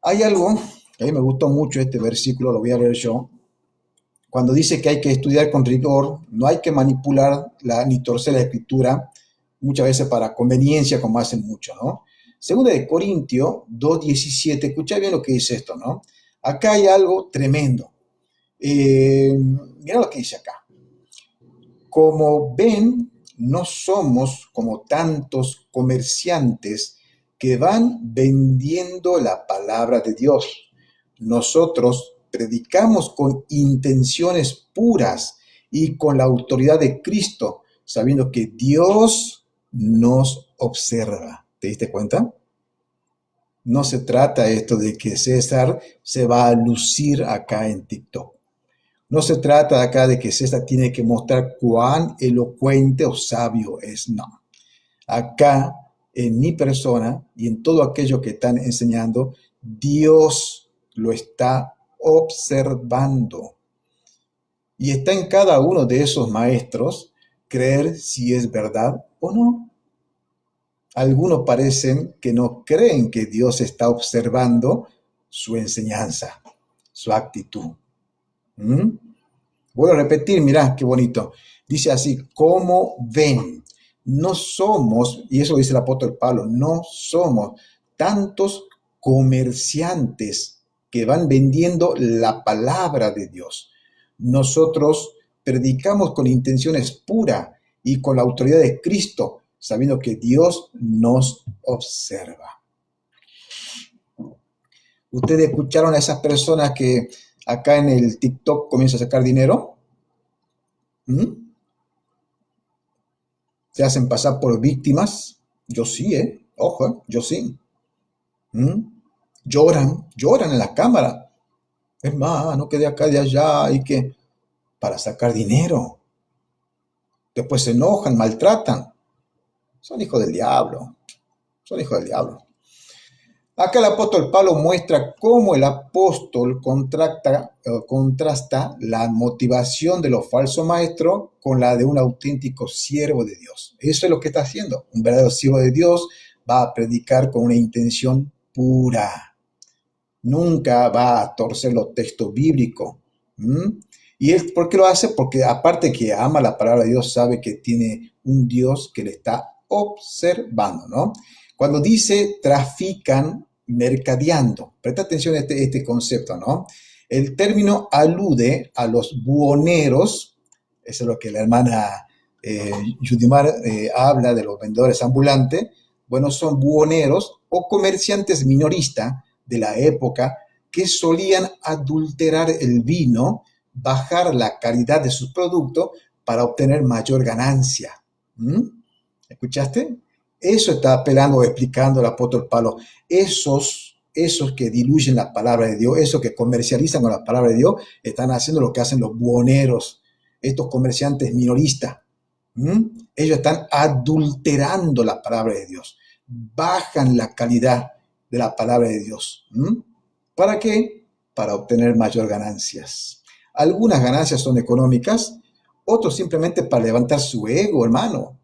hay algo, a mí me gustó mucho este versículo, lo voy a leer yo, cuando dice que hay que estudiar con rigor, no hay que manipular ni torcer la escritura, muchas veces para conveniencia, como hacen mucho, ¿no? Segunda de Corintios 2:17, escucha bien lo que dice esto, ¿no? Acá hay algo tremendo. Mira lo que dice acá. Como ven, no somos como tantos comerciantes que van vendiendo la palabra de Dios. Nosotros predicamos con intenciones puras y con la autoridad de Cristo, sabiendo que Dios nos observa. ¿Te diste cuenta? No se trata esto de que César se va a lucir acá en TikTok. No se trata acá de que César tiene que mostrar cuán elocuente o sabio es, no. Acá, en mi persona y en todo aquello que están enseñando, Dios lo está observando. Y está en cada uno de esos maestros creer si es verdad o no. Algunos parecen que no creen que Dios está observando su enseñanza, su actitud. ¿Mm? Voy a repetir, mirá qué bonito. Dice así, ¿cómo ven? No somos, y eso dice el apóstol Pablo, no somos tantos comerciantes que van vendiendo la palabra de Dios. Nosotros predicamos con intenciones puras y con la autoridad de Cristo, sabiendo que Dios nos observa. ¿Ustedes escucharon a esas personas que acá en el TikTok comienzan a sacar dinero? ¿Mm? Se hacen pasar por víctimas. Yo sí, ojo, yo sí. ¿Mm? Lloran en la cámara. Hermano, que de acá, de allá, y que para sacar dinero. Después se enojan, maltratan. Son hijos del diablo. Son hijos del diablo. Acá el apóstol Pablo muestra cómo el apóstol contrasta la motivación de los falsos maestros con la de un auténtico siervo de Dios. Eso es lo que está haciendo. Un verdadero siervo de Dios va a predicar con una intención pura. Nunca va a torcer los textos bíblicos. ¿Y él por qué lo hace? Porque aparte que ama la palabra de Dios, sabe que tiene un Dios que le está observando, ¿no? Cuando dice trafican, mercadeando, presta atención a este concepto, ¿no? El término alude a los buhoneros, eso es lo que la hermana Yudimar habla de los vendedores ambulantes. Bueno, son buhoneros o comerciantes minoristas de la época que solían adulterar el vino, bajar la calidad de sus productos para obtener mayor ganancia. ¿Escuchaste? Eso está apelando o explicando el apóstol Pablo. Esos que diluyen la palabra de Dios, esos que comercializan con la palabra de Dios, están haciendo lo que hacen los buhoneros, estos comerciantes minoristas. Ellos están adulterando la palabra de Dios, bajan la calidad de la palabra de Dios. ¿Para qué? Para obtener mayor ganancias. Algunas ganancias son económicas, otros simplemente para levantar su ego, hermano.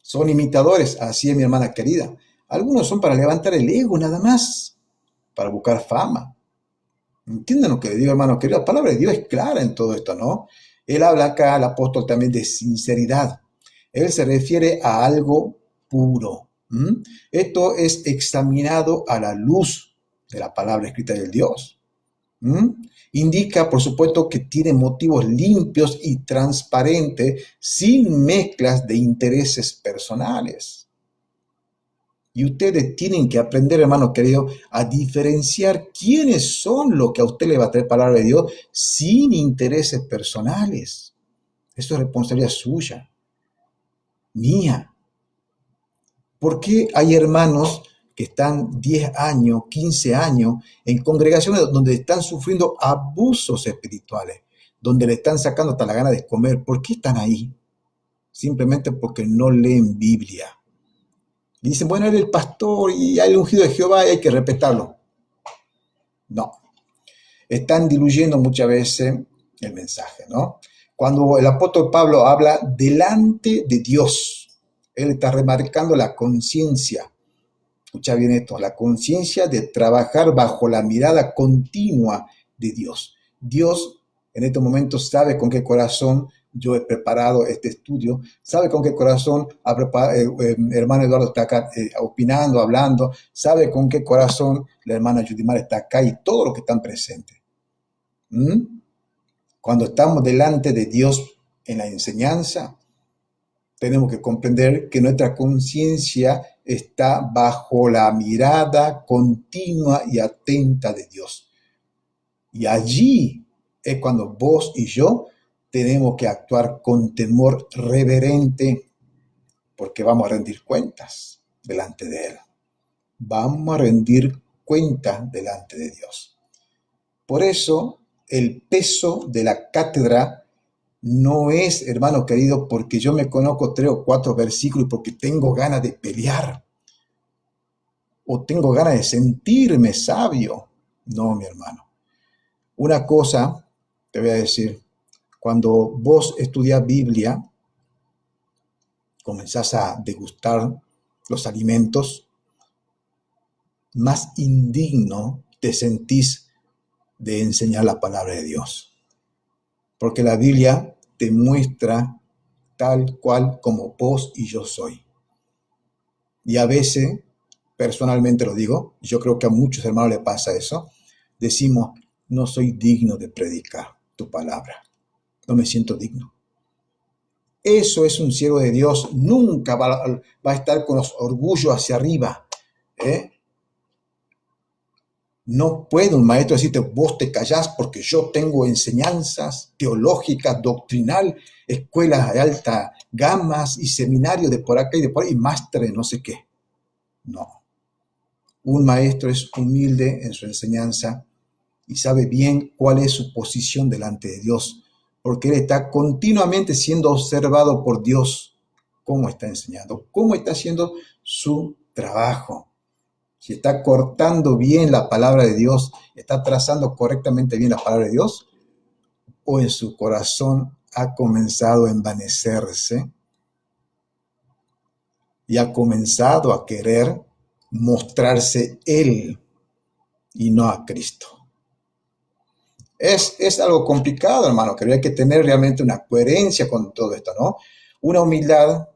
Son imitadores, así es mi hermana querida. Algunos son para levantar el ego nada más, para buscar fama. ¿Entienden lo que le digo, hermano querido? La palabra de Dios es clara en todo esto, ¿no? Él habla acá, el apóstol, también de sinceridad. Él se refiere a algo puro. Esto es examinado a la luz de la palabra escrita del Dios. Indica, por supuesto, que tiene motivos limpios y transparentes, sin mezclas de intereses personales. Y ustedes tienen que aprender, hermano querido, a diferenciar quiénes son los que a usted le va a traer palabra de Dios sin intereses personales. Eso es responsabilidad suya, mía. ¿Por qué hay hermanos que están 10 años, 15 años en congregaciones donde están sufriendo abusos espirituales, donde le están sacando hasta la gana de comer? ¿Por qué están ahí? Simplemente porque no leen Biblia. Y dicen, bueno, él es el pastor y hay el ungido de Jehová y hay que respetarlo. No. Están diluyendo muchas veces el mensaje, ¿no? Cuando el apóstol Pablo habla delante de Dios, él está remarcando la conciencia. Escucha bien esto, la conciencia de trabajar bajo la mirada continua de Dios. Dios en estos momentos sabe con qué corazón yo he preparado este estudio, sabe con qué corazón hermano Eduardo está acá opinando, hablando, sabe con qué corazón la hermana Yudimar está acá y todos los que están presentes. Cuando estamos delante de Dios en la enseñanza, tenemos que comprender que nuestra conciencia está bajo la mirada continua y atenta de Dios. Y allí es cuando vos y yo tenemos que actuar con temor reverente, porque vamos a rendir cuentas delante de Él. Vamos a rendir cuentas delante de Dios. Por eso el peso de la cátedra no es, hermano querido, porque yo me conozco 3 o 4 versículos y porque tengo ganas de pelear o tengo ganas de sentirme sabio. No, mi hermano. Una cosa te voy a decir, cuando vos estudias Biblia, comenzás a degustar los alimentos, más indigno te sentís de enseñar la palabra de Dios. Porque la Biblia te muestra tal cual como vos y yo soy. Y a veces, personalmente lo digo, yo creo que a muchos hermanos les pasa eso, decimos, no soy digno de predicar tu palabra. No me siento digno. Eso es un siervo de Dios. Nunca va a estar con los orgullos hacia arriba. No puede un maestro decirte, vos te callás porque yo tengo enseñanzas teológicas, doctrinal, escuelas de alta gamas y seminarios de por acá y de por ahí, y máster de no sé qué. No. Un maestro es humilde en su enseñanza y sabe bien cuál es su posición delante de Dios, porque él está continuamente siendo observado por Dios. ¿Cómo está enseñando? ¿Cómo está haciendo su trabajo? Si está cortando bien la palabra de Dios, está trazando correctamente bien la palabra de Dios, o en su corazón ha comenzado a envanecerse y ha comenzado a querer mostrarse él y no a Cristo. Es algo complicado, hermano, que hay que tener realmente una coherencia con todo esto, ¿no? Una humildad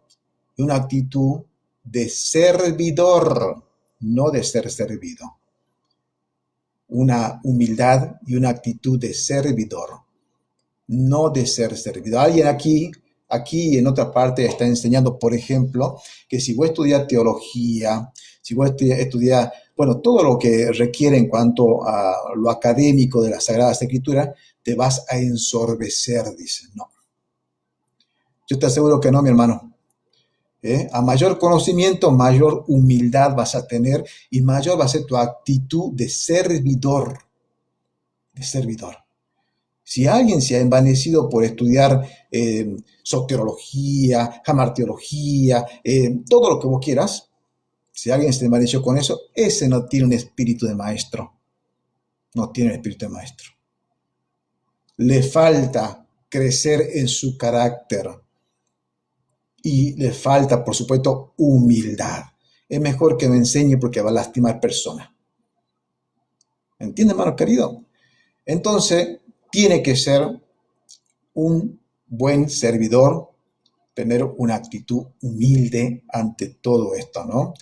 y una actitud de servidor, no de ser servido. Una humildad y una actitud de servidor, no de ser servido. Alguien aquí en otra parte está enseñando, por ejemplo, que si vos estudias teología, si vos estudias, bueno, todo lo que requiere en cuanto a lo académico de las Sagradas Escrituras, te vas a ensorbecer, dice. No. Yo te aseguro que no, mi hermano. A mayor conocimiento, mayor humildad vas a tener y mayor va a ser tu actitud de servidor. De servidor. Si alguien se ha envanecido por estudiar soteriología, jamarteología, todo lo que vos quieras, si alguien se envaneció con eso, ese no tiene un espíritu de maestro. No tiene un espíritu de maestro. Le falta crecer en su carácter. Y le falta, por supuesto, humildad. Es mejor que me enseñe porque va a lastimar personas. ¿Entiende, hermano querido? Entonces, tiene que ser un buen servidor, tener una actitud humilde ante todo esto, ¿no?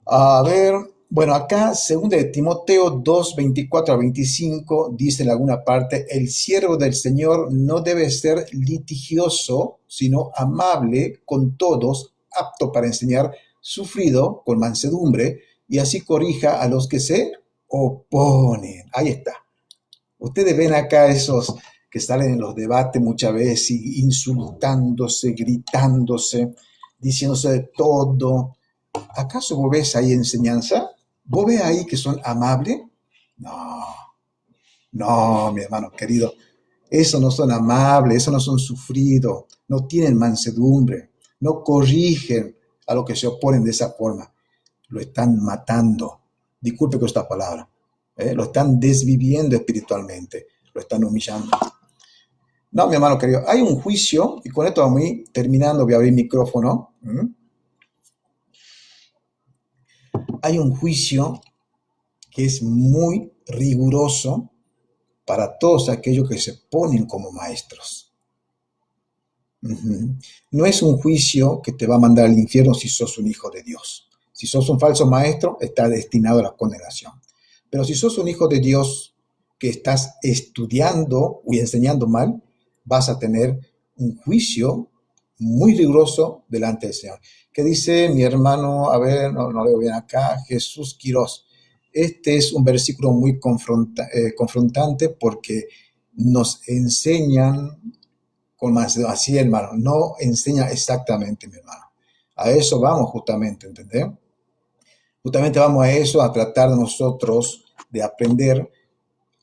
A ver, bueno, acá, 2 de Timoteo 2, 24 a 25, dice en alguna parte, el siervo del Señor no debe ser litigioso, sino amable con todos, apto para enseñar, sufrido con mansedumbre, y así corrija a los que se oponen. Ahí está. Ustedes ven acá esos que salen en los debates muchas veces insultándose, gritándose, diciéndose de todo. ¿Acaso vos ves ahí enseñanza? ¿Vos ves ahí que son amables? No, mi hermano querido. Esos no son amables, esos no son sufridos, no tienen mansedumbre, no corrigen a los que se oponen de esa forma. Lo están matando. Disculpe con esta palabra. Lo están desviviendo espiritualmente, lo están humillando. No, mi hermano querido, hay un juicio, y con esto vamos a ir terminando, voy a abrir el micrófono. Hay un juicio que es muy riguroso para todos aquellos que se ponen como maestros. No es un juicio que te va a mandar al infierno si sos un hijo de Dios. Si sos un falso maestro, estás destinado a la condenación. Pero si sos un hijo de Dios que estás estudiando y enseñando mal, vas a tener un juicio muy riguroso delante del Señor. ¿Qué dice mi hermano? A ver, no leo bien acá. Jesús Quirós. Este es un versículo muy confrontante porque nos enseñan con más así, hermano. No enseña exactamente, mi hermano. A eso vamos justamente, ¿entendés? Justamente vamos a eso, a tratar nosotros de aprender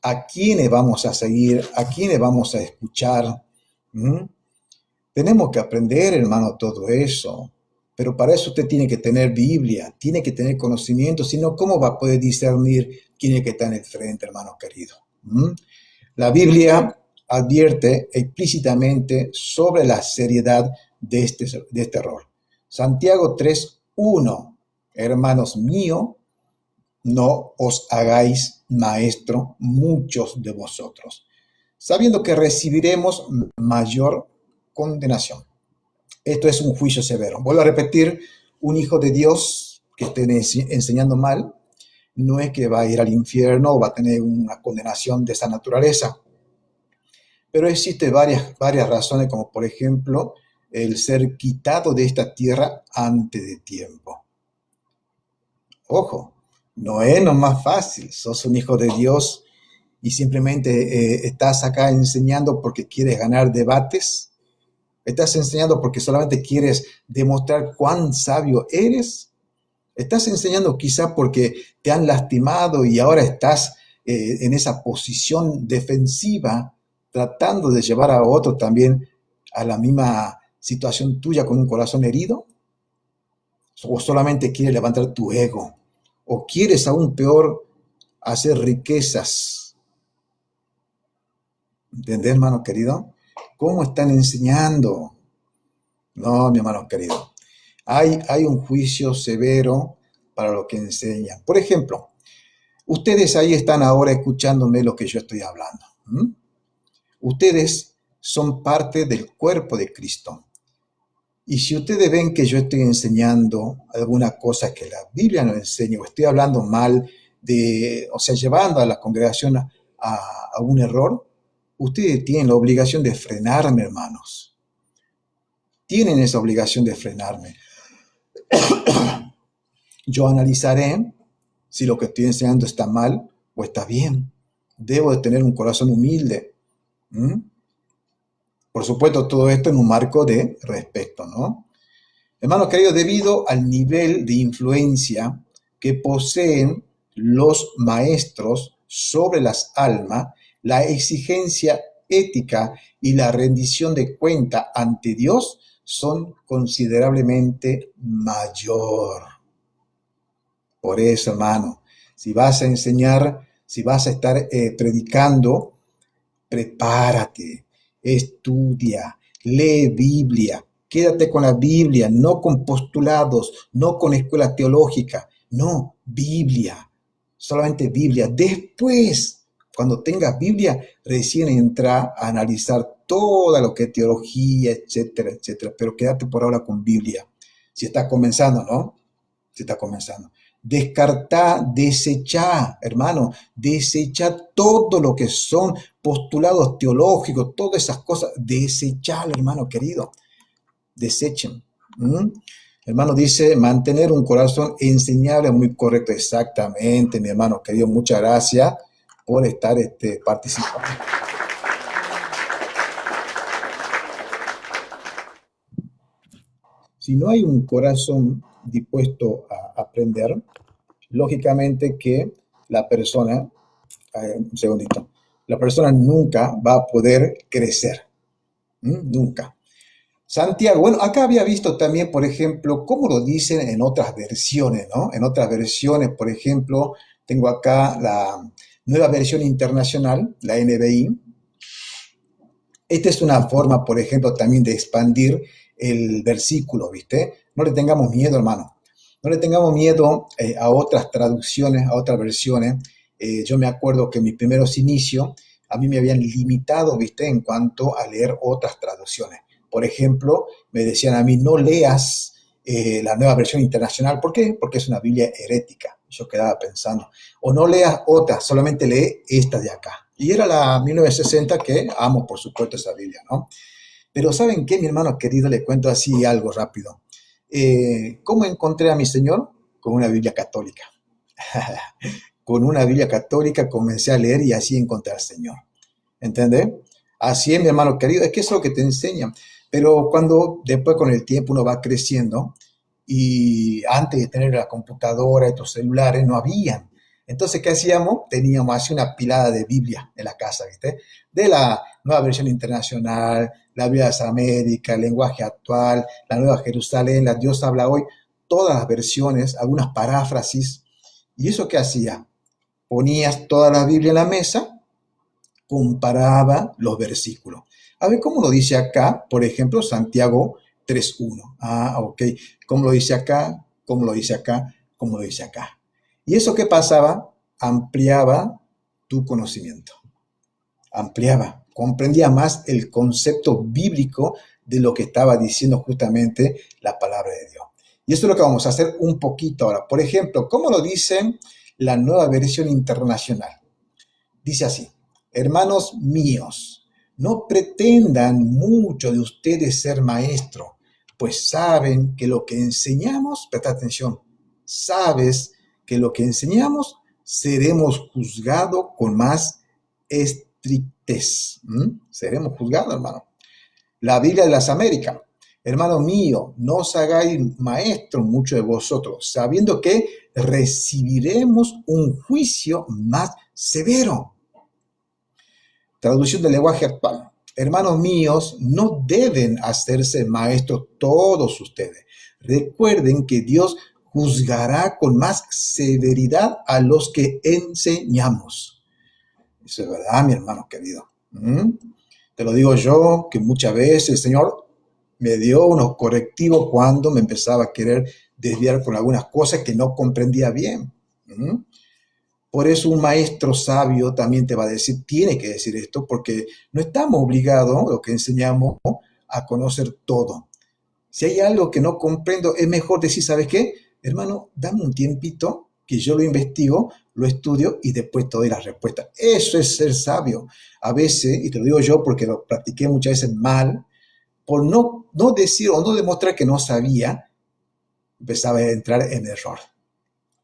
¿A quiénes vamos a seguir? ¿A quiénes vamos a escuchar? ¿Mm? Tenemos que aprender, hermano, todo eso. Pero para eso usted tiene que tener Biblia, tiene que tener conocimiento, si no, ¿cómo va a poder discernir quién es que está en el frente, hermano querido? ¿Mm? La Biblia advierte explícitamente sobre la seriedad de este rol. Santiago 3:1, hermanos míos, no os hagáis maestro muchos de vosotros, sabiendo que recibiremos mayor condenación. Esto es un juicio severo. Vuelvo a repetir, un hijo de Dios que esté enseñando mal, no es que va a ir al infierno o va a tener una condenación de esa naturaleza. Pero existen varias razones, como por ejemplo, el ser quitado de esta tierra antes de tiempo. Ojo, no es lo más fácil. Sos un hijo de Dios y simplemente estás acá enseñando porque quieres ganar debates. ¿Estás enseñando porque solamente quieres demostrar cuán sabio eres? ¿Estás enseñando quizá porque te han lastimado y ahora estás en esa posición defensiva, tratando de llevar a otro también a la misma situación tuya con un corazón herido? ¿O solamente quieres levantar tu ego? ¿O quieres aún peor hacer riquezas? ¿Entendés, hermano querido? ¿Cómo están enseñando? No, mi hermano querido. Hay un juicio severo para lo que enseñan. Por ejemplo, ustedes ahí están ahora escuchándome lo que yo estoy hablando. ¿Mm? Ustedes son parte del cuerpo de Cristo. Y si ustedes ven que yo estoy enseñando alguna cosa que la Biblia no enseña, o estoy hablando mal, llevando a la congregación a un error, ustedes tienen la obligación de frenarme, hermanos. Tienen esa obligación de frenarme. Yo analizaré si lo que estoy enseñando está mal o está bien. Debo de tener un corazón humilde. Por supuesto, todo esto en un marco de respeto, ¿no? Hermanos queridos, debido al nivel de influencia que poseen los maestros sobre las almas, la exigencia ética y la rendición de cuenta ante Dios son considerablemente mayor. Por eso, hermano, si vas a enseñar, si vas a estar predicando, prepárate, estudia, lee Biblia, quédate con la Biblia, no con postulados, no con escuela teológica, no, Biblia, solamente Biblia. Después, cuando tengas Biblia, recién entra a analizar todo lo que es teología, etcétera, etcétera, pero quédate por ahora con Biblia. Si estás comenzando, ¿no? Si estás comenzando. Descartá, desechá, hermano, desechá todo lo que son postulados teológicos, todas esas cosas, desechalo, hermano querido, desechen. Hermano dice, mantener un corazón enseñable, muy correcto, exactamente, mi hermano querido, muchas gracias por estar participando. Si no hay un corazón dispuesto a aprender, lógicamente que la persona, un segundito, la persona nunca va a poder crecer. Nunca. Santiago, bueno, acá había visto también, por ejemplo, cómo lo dicen en otras versiones, ¿no? En otras versiones, por ejemplo, tengo acá la nueva versión internacional, la NBI. Esta es una forma, por ejemplo, también de expandir el versículo, ¿viste? No le tengamos miedo, hermano. No le tengamos miedo a otras traducciones, a otras versiones. Yo me acuerdo que en mis primeros inicios a mí me habían limitado, ¿viste? En cuanto a leer otras traducciones. Por ejemplo, me decían a mí, no leas la nueva versión internacional. ¿Por qué? Porque es una Biblia herética. Yo quedaba pensando. O no leas otra, solamente lee esta de acá. Y era la 1960 que amo, por supuesto, esa Biblia, ¿no? Pero ¿saben qué, mi hermano querido? Le cuento así algo rápido. ¿Cómo encontré a mi Señor? Con una Biblia católica. Con una Biblia católica comencé a leer y así encontré al Señor. ¿Entendés? Así es, mi hermano querido. Es que eso es lo que te enseñan. Pero cuando después con el tiempo uno va creciendo y antes de tener la computadora y tus celulares no habían. Entonces, ¿qué hacíamos? Teníamos así una pilada de Biblia en la casa, ¿viste? De la Nueva Versión Internacional, la Biblia de las Américas, el lenguaje actual, la Nueva Jerusalén, la Dios habla hoy, todas las versiones, algunas paráfrasis. ¿Y eso qué hacía? Ponías toda la Biblia en la mesa, comparaba los versículos. A ver, ¿cómo lo dice acá? Por ejemplo, Santiago 3:1. Ah, ok. ¿Cómo lo dice acá? ¿Cómo lo dice acá? ¿Cómo lo dice acá? ¿Y eso qué pasaba? Ampliaba tu conocimiento. Ampliaba, comprendía más el concepto bíblico de lo que estaba diciendo justamente la palabra de Dios. Y esto es lo que vamos a hacer un poquito ahora. Por ejemplo, ¿cómo lo dice la Nueva Versión Internacional? Dice así: hermanos míos, no pretendan mucho de ustedes ser maestros, pues saben que lo que enseñamos, presta atención, sabes que lo que enseñamos seremos juzgados con más estrictez. Seremos juzgados, hermano. La Biblia de las Américas: hermano mío, no os hagáis maestros muchos de vosotros, sabiendo que recibiremos un juicio más severo. Traducción del lenguaje actual: hermanos míos, no deben hacerse maestros todos ustedes. Recuerden que Dios juzgará con más severidad a los que enseñamos. Eso es verdad, mi hermano querido. Te lo digo yo, que muchas veces el Señor me dio unos correctivos cuando me empezaba a querer desviar con algunas cosas que no comprendía bien. Por eso un maestro sabio también te va a decir, tiene que decir esto, porque no estamos obligados, lo que enseñamos, a conocer todo. Si hay algo que no comprendo, es mejor decir, ¿sabes qué? Hermano, dame un tiempito, que yo lo investigo, lo estudio y después te doy la respuesta. Eso es ser sabio. A veces, y te lo digo yo porque lo practiqué muchas veces mal, por no decir o no demostrar que no sabía, empezaba a entrar en error.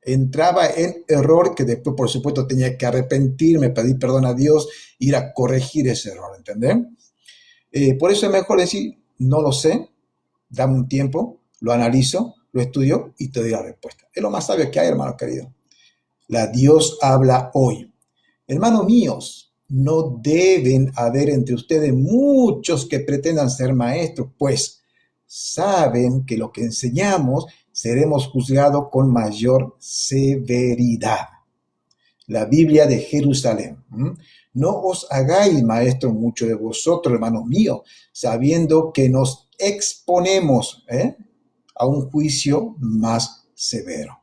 Entraba en error que después, por supuesto, tenía que arrepentirme, pedir perdón a Dios, ir a corregir ese error, ¿entendés? Por eso es mejor decir, no lo sé, dame un tiempo, lo analizo, lo estudio y te doy la respuesta. Es lo más sabio que hay, hermano querido. La Dios habla hoy. Hermanos míos, no deben haber entre ustedes muchos que pretendan ser maestros, pues saben que lo que enseñamos seremos juzgados con mayor severidad. La Biblia de Jerusalén. No os hagáis maestros muchos de vosotros, hermanos míos, sabiendo que nos exponemos a un juicio más severo.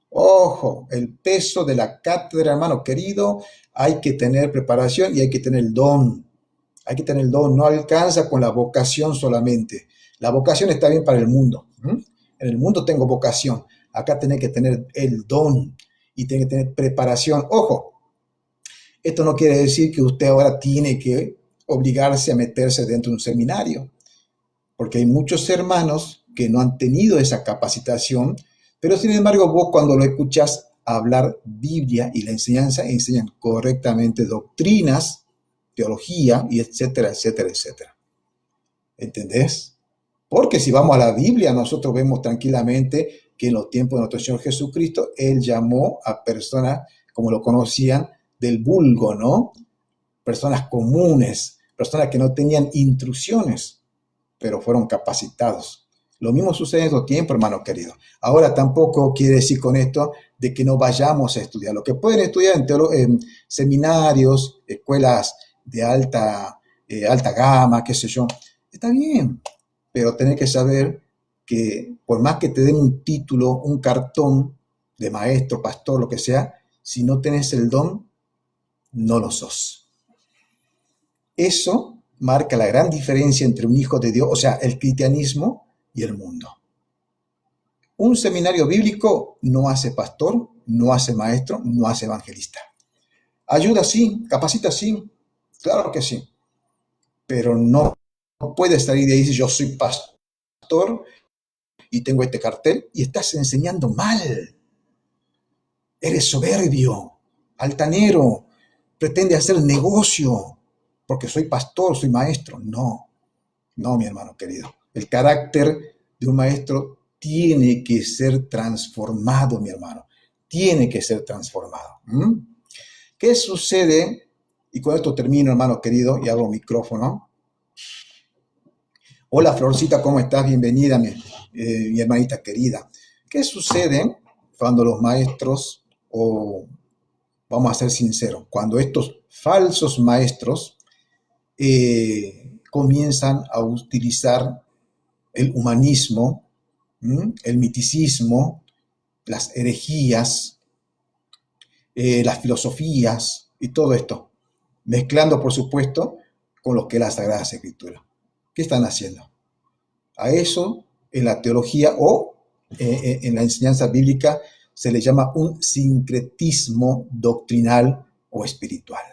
Ojo, el peso de la cátedra, hermano querido, hay que tener preparación y hay que tener el don. Hay que tener el don, no alcanza con la vocación solamente. La vocación está bien para el mundo. En el mundo tengo vocación. Acá tenés que tener el don y tenés que tener preparación. Ojo, esto no quiere decir que usted ahora tiene que obligarse a meterse dentro de un seminario, porque hay muchos hermanos que no han tenido esa capacitación, pero sin embargo vos cuando lo escuchás hablar Biblia y la enseñanza, enseñan correctamente doctrinas, teología y etcétera, etcétera, etcétera. ¿Entendés? Porque si vamos a la Biblia, nosotros vemos tranquilamente que en los tiempos de nuestro Señor Jesucristo, Él llamó a personas, como lo conocían, del vulgo, ¿no? Personas comunes, personas que no tenían instrucciones, pero fueron capacitados. Lo mismo sucede en estos tiempos, hermano querido. Ahora tampoco quiere decir con esto de que no vayamos a estudiar. Lo que pueden estudiar en seminarios, escuelas de alta gama, qué sé yo, está bien, pero tenés que saber que por más que te den un título, un cartón de maestro, pastor, lo que sea, si no tenés el don, no lo sos. Eso marca la gran diferencia entre un hijo de Dios, o sea, el cristianismo y el mundo. Un seminario bíblico no hace pastor, no hace maestro, no hace evangelista. Ayuda sí, capacita sí, claro que sí, pero no puedes salir de ahí y decir yo soy pastor y tengo este cartel y estás enseñando mal. Eres soberbio, altanero, pretende hacer negocio porque soy pastor, soy maestro. No, no, mi hermano querido. El carácter de un maestro tiene que ser transformado, mi hermano. tiene que ser transformado. ¿Qué sucede? Y con esto termino, hermano querido, y abro micrófono. Hola, Florcita, ¿cómo estás? Bienvenida, mi hermanita querida. ¿Qué sucede cuando los maestros, o vamos a ser sinceros, cuando estos falsos maestros comienzan a utilizar el humanismo, el miticismo, las herejías, las filosofías y todo esto, mezclando, por supuesto, con lo que es la Sagrada Escritura? ¿Qué están haciendo? A eso, en la teología o en la enseñanza bíblica, se le llama un sincretismo doctrinal o espiritual.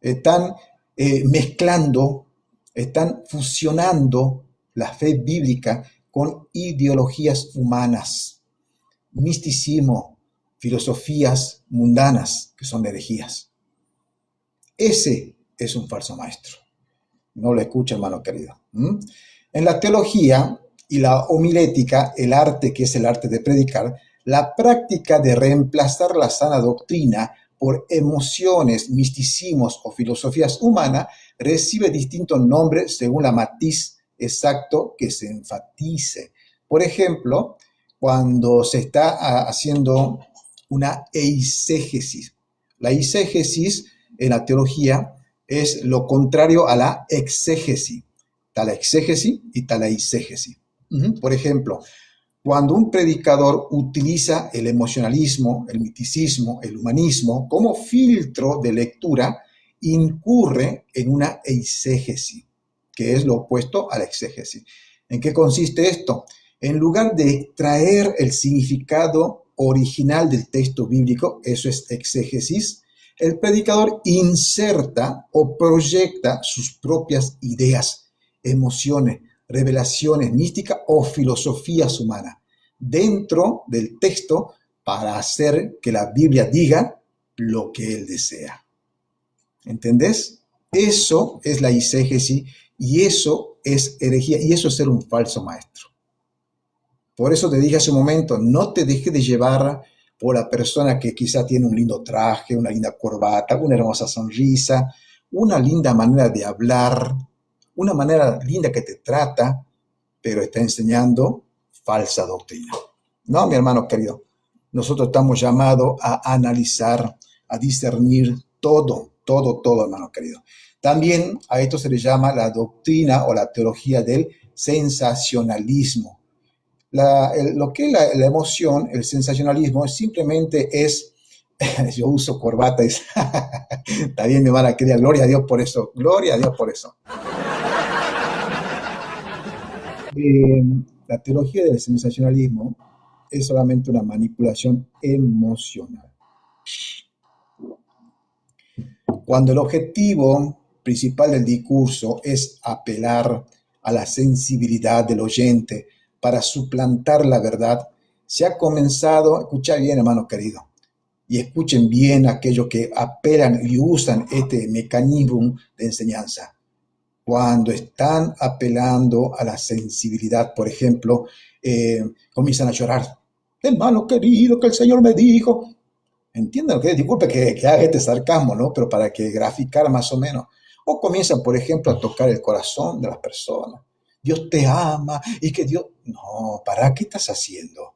Están mezclando, están fusionando la fe bíblica con ideologías humanas, misticismo, filosofías mundanas, que son herejías. Ese es un falso maestro. No lo escucha, hermano querido. En la teología y la homilética, el arte que es el arte de predicar, la práctica de reemplazar la sana doctrina por emociones, misticismos o filosofías humanas recibe distintos nombres según la matiz exacto que se enfatice. Por ejemplo, cuando se está haciendo una eisegesis. La eisegesis en la teología es lo contrario a la exégesis. Está la exégesis y está la eisegesis. Por ejemplo, cuando un predicador utiliza el emocionalismo, el miticismo, el humanismo como filtro de lectura, incurre en una eisegesis, que es lo opuesto a la exégesis. ¿En qué consiste esto? En lugar de extraer el significado original del texto bíblico, eso es exégesis, el predicador inserta o proyecta sus propias ideas, emociones, revelaciones místicas o filosofías humanas dentro del texto para hacer que la Biblia diga lo que él desea. ¿Entendés? Eso es la eisegesis y eso es herejía y eso es ser un falso maestro. Por eso te dije hace un momento, no te dejes de llevar por la persona que quizá tiene un lindo traje, una linda corbata, una hermosa sonrisa, una linda manera de hablar, una manera linda que te trata, pero está enseñando falsa doctrina. No, mi hermano querido, nosotros estamos llamados a analizar, a discernir todo, hermano querido. También a esto se le llama la doctrina o la teología del sensacionalismo. Lo que es la emoción, el sensacionalismo, simplemente es, yo uso corbata, está bien, mi hermana querida, gloria a Dios por eso, gloria a Dios por eso. La teología del sensacionalismo es solamente una manipulación emocional. Cuando el objetivo principal del discurso es apelar a la sensibilidad del oyente para suplantar la verdad, se ha comenzado, escucha bien, hermano querido, y escuchen bien aquellos que apelan y usan este mecanismo de enseñanza. Cuando están apelando a la sensibilidad, por ejemplo, comienzan a llorar. Hermano querido, que el Señor me dijo. Entiendan, que disculpe que haga este sarcasmo, ¿no? Pero para que graficar más o menos. O comienzan, por ejemplo, a tocar el corazón de las personas. Dios te ama y que Dios... No, ¿para qué estás haciendo?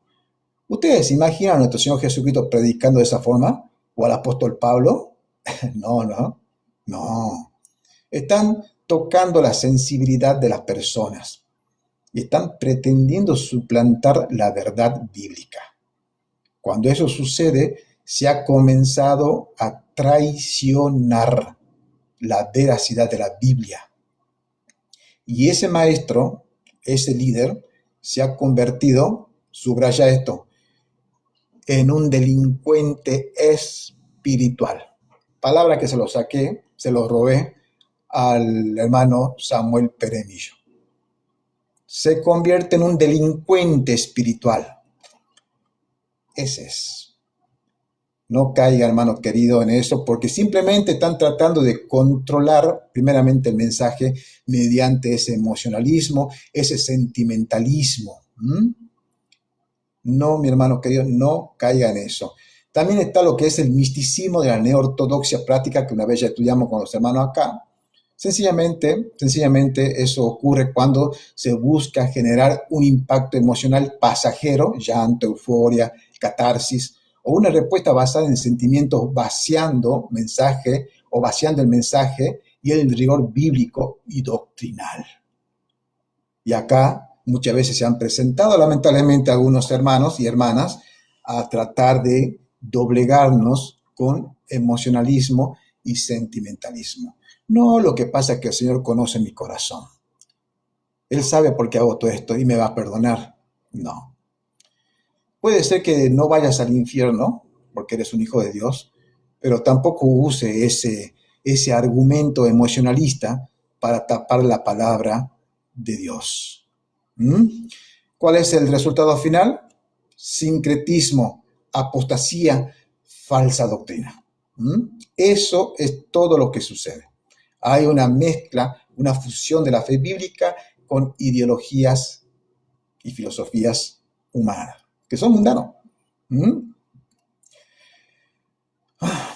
¿Ustedes se imaginan a nuestro Señor Jesucristo predicando de esa forma? ¿O al apóstol Pablo? No. Están tocando la sensibilidad de las personas y están pretendiendo suplantar la verdad bíblica. Cuando eso sucede, se ha comenzado a traicionar la veracidad de la Biblia. Y ese maestro, ese líder, se ha convertido, subraya esto, en un delincuente espiritual. Palabra que se lo saqué, se lo robé al hermano Samuel Peremillo. Se convierte en un delincuente espiritual. Ese es. No caiga, hermano querido, en eso, porque simplemente están tratando de controlar primeramente el mensaje mediante ese emocionalismo, ese sentimentalismo. No, mi hermano querido, no caiga en eso. También está lo que es el misticismo de la neortodoxia práctica que una vez ya estudiamos con los hermanos acá. Sencillamente eso ocurre cuando se busca generar un impacto emocional pasajero, llanto, euforia, catarsis, o una respuesta basada en sentimientos vaciando el mensaje y el rigor bíblico y doctrinal. Y acá muchas veces se han presentado lamentablemente algunos hermanos y hermanas a tratar de doblegarnos con emocionalismo y sentimentalismo. No, lo que pasa es que el Señor conoce mi corazón. Él sabe por qué hago todo esto y me va a perdonar. No. Puede ser que no vayas al infierno porque eres un hijo de Dios, pero tampoco use ese argumento emocionalista para tapar la palabra de Dios. ¿Mm? ¿Cuál es el resultado final? Sincretismo, apostasía, falsa doctrina. ¿Mm? Eso es todo lo que sucede. Hay una mezcla, una fusión de la fe bíblica con ideologías y filosofías humanas, que son mundanos. ¿Mm?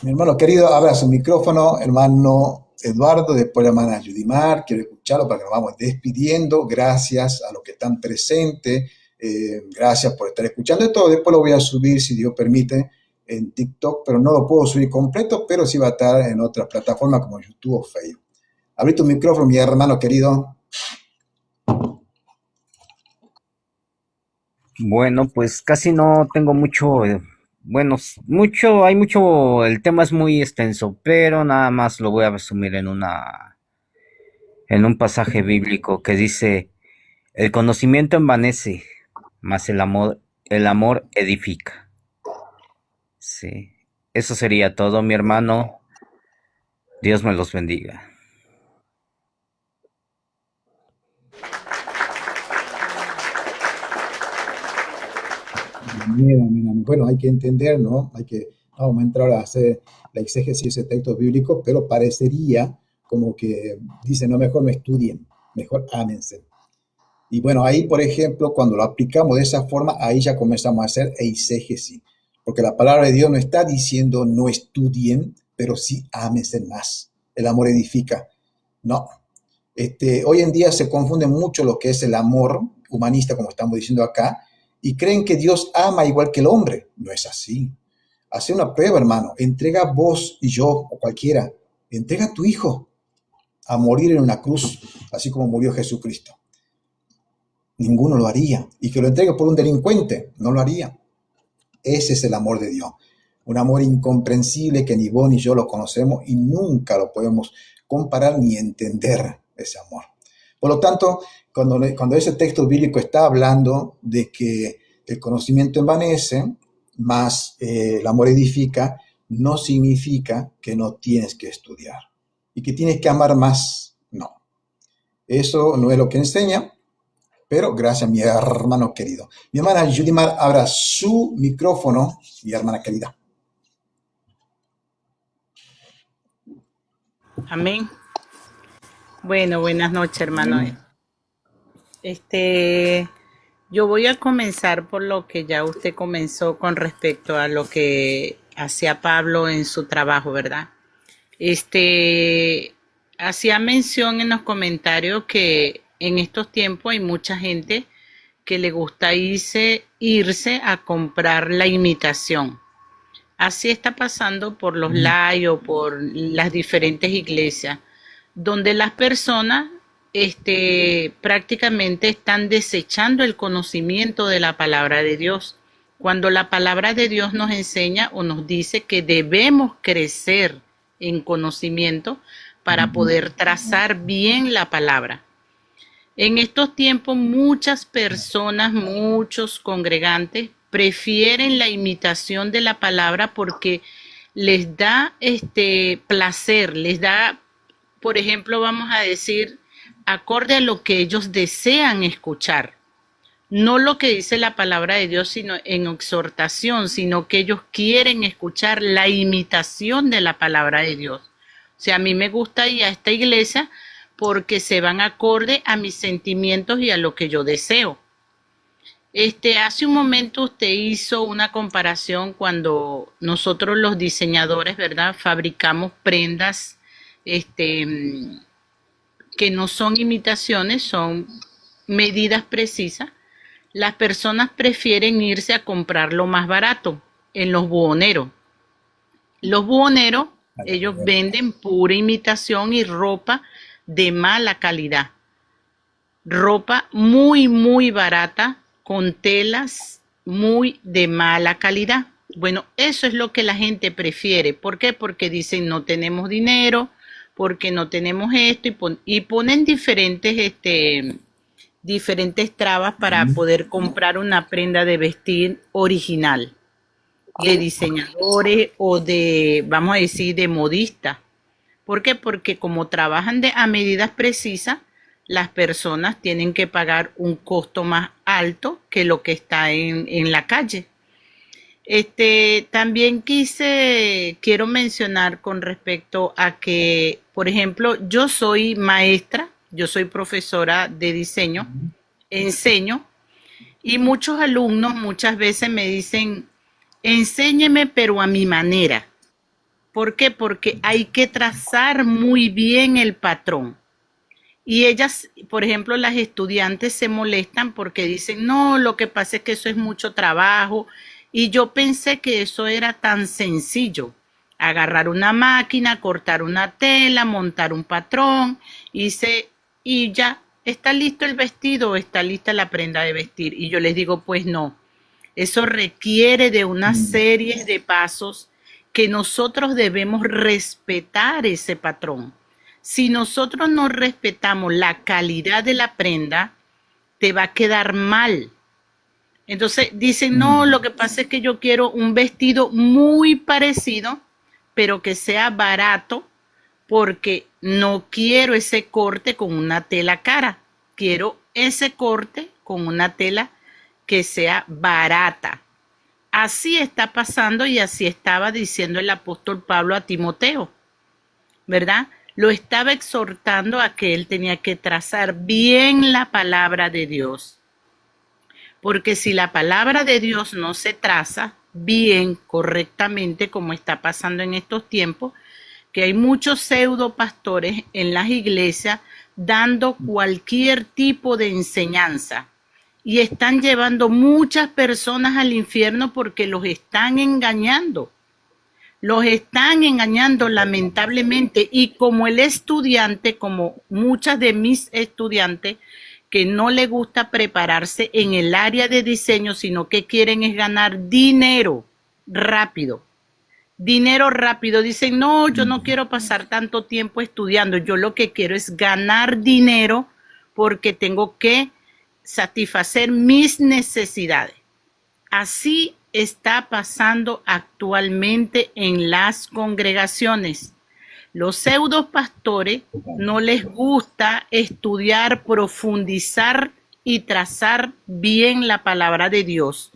Mi hermano querido, abra su micrófono, hermano Eduardo, después la hermana Yudimar, quiero escucharlo para que nos vamos despidiendo. Gracias a los que están presentes, gracias por estar escuchando esto. Después lo voy a subir, si Dios permite, en TikTok, pero no lo puedo subir completo, pero sí va a estar en otras plataformas como YouTube o Facebook. Abrí tu micrófono, mi hermano querido. Bueno, pues casi no tengo mucho, el tema es muy extenso, pero nada más lo voy a resumir en un pasaje bíblico que dice, el conocimiento envanece, mas el amor edifica. Sí, eso sería todo, mi hermano. Dios me los bendiga. Bueno, hay que entender, ¿no? Vamos a entrar a hacer la exégesis de textos bíblicos, pero parecería como que dicen, no, mejor no estudien, mejor ámense. Y bueno, ahí, por ejemplo, cuando lo aplicamos de esa forma, ahí ya comenzamos a hacer exégesis, porque la palabra de Dios no está diciendo no estudien, pero sí ámense más. El amor edifica. No. Hoy en día se confunde mucho lo que es el amor humanista, como estamos diciendo acá, y creen que Dios ama igual que el hombre. No es así. Hace una prueba, hermano. Entrega vos y yo, o cualquiera, entrega a tu hijo a morir en una cruz, así como murió Jesucristo. Ninguno lo haría. Y que lo entregue por un delincuente, no lo haría. Ese es el amor de Dios. Un amor incomprensible que ni vos ni yo lo conocemos y nunca lo podemos comparar ni entender ese amor. Por lo tanto, cuando ese texto bíblico está hablando de que el conocimiento envanece, más el amor edifica, no significa que no tienes que estudiar y que tienes que amar más. No. Eso no es lo que enseña, pero gracias, mi hermano querido. Mi hermana Yudimar, abra su micrófono, mi hermana querida. Amén. Bueno, buenas noches, hermano. Yo voy a comenzar por lo que ya usted comenzó con respecto a lo que hacía Pablo en su trabajo, ¿verdad? Hacía mención en los comentarios que en estos tiempos hay mucha gente que le gusta irse a comprar la imitación. Así está pasando por los live o por las diferentes iglesias, donde las personas prácticamente están desechando el conocimiento de la palabra de Dios, cuando la palabra de Dios nos enseña o nos dice que debemos crecer en conocimiento para poder trazar bien la palabra. En estos tiempos muchas personas, muchos congregantes prefieren la imitación de la palabra porque les da placer, les da, por ejemplo, vamos a decir, acorde a lo que ellos desean escuchar. No lo que dice la palabra de Dios, sino en exhortación, sino que ellos quieren escuchar la imitación de la palabra de Dios. O sea, a mí me gusta ir a esta iglesia porque se van acorde a mis sentimientos y a lo que yo deseo. Hace un momento usted hizo una comparación cuando nosotros los diseñadores, ¿verdad? Fabricamos prendas, este, que no son imitaciones, son medidas precisas. Las personas prefieren irse a comprar lo más barato en los buhoneros. Los buhoneros, ellos venden pura imitación y ropa de mala calidad. Ropa muy, muy barata con telas muy de mala calidad. Bueno, eso es lo que la gente prefiere. ¿Por qué? Porque dicen no tenemos dinero, porque no tenemos esto y ponen diferentes trabas para poder comprar una prenda de vestir original, de diseñadores o de, vamos a decir, de modistas. ¿Por qué? Porque como trabajan a medidas precisas, las personas tienen que pagar un costo más alto que lo que está en la calle. También quiero mencionar con respecto a que, por ejemplo, yo soy maestra, yo soy profesora de diseño, enseño, y muchos alumnos muchas veces me dicen, enséñeme pero a mi manera. ¿Por qué? Porque hay que trazar muy bien el patrón. Y ellas, por ejemplo, las estudiantes se molestan porque dicen, no, lo que pasa es que eso es mucho trabajo. Y yo pensé que eso era tan sencillo. Agarrar una máquina, cortar una tela, montar un patrón y ya está listo el vestido, está lista la prenda de vestir. Y yo les digo, pues no, eso requiere de una serie de pasos que nosotros debemos respetar ese patrón. Si nosotros no respetamos la calidad de la prenda, te va a quedar mal. Entonces dicen, no, lo que pasa es que yo quiero un vestido muy parecido, pero que sea barato, porque no quiero ese corte con una tela cara. Quiero ese corte con una tela que sea barata. Así está pasando y así estaba diciendo el apóstol Pablo a Timoteo, ¿verdad? Lo estaba exhortando a que él tenía que trazar bien la palabra de Dios. Porque si la palabra de Dios no se traza bien, correctamente, como está pasando en estos tiempos, que hay muchos pseudo pastores en las iglesias dando cualquier tipo de enseñanza y están llevando muchas personas al infierno porque los están engañando. Los están engañando lamentablemente y como el estudiante, como muchas de mis estudiantes que no les gusta prepararse en el área de diseño, sino que quieren es ganar dinero rápido. Dinero rápido. Dicen, no, yo no quiero pasar tanto tiempo estudiando. Yo lo que quiero es ganar dinero porque tengo que satisfacer mis necesidades. Así está pasando actualmente en las congregaciones. Los pseudo pastores no les gusta estudiar, profundizar y trazar bien la palabra de Dios.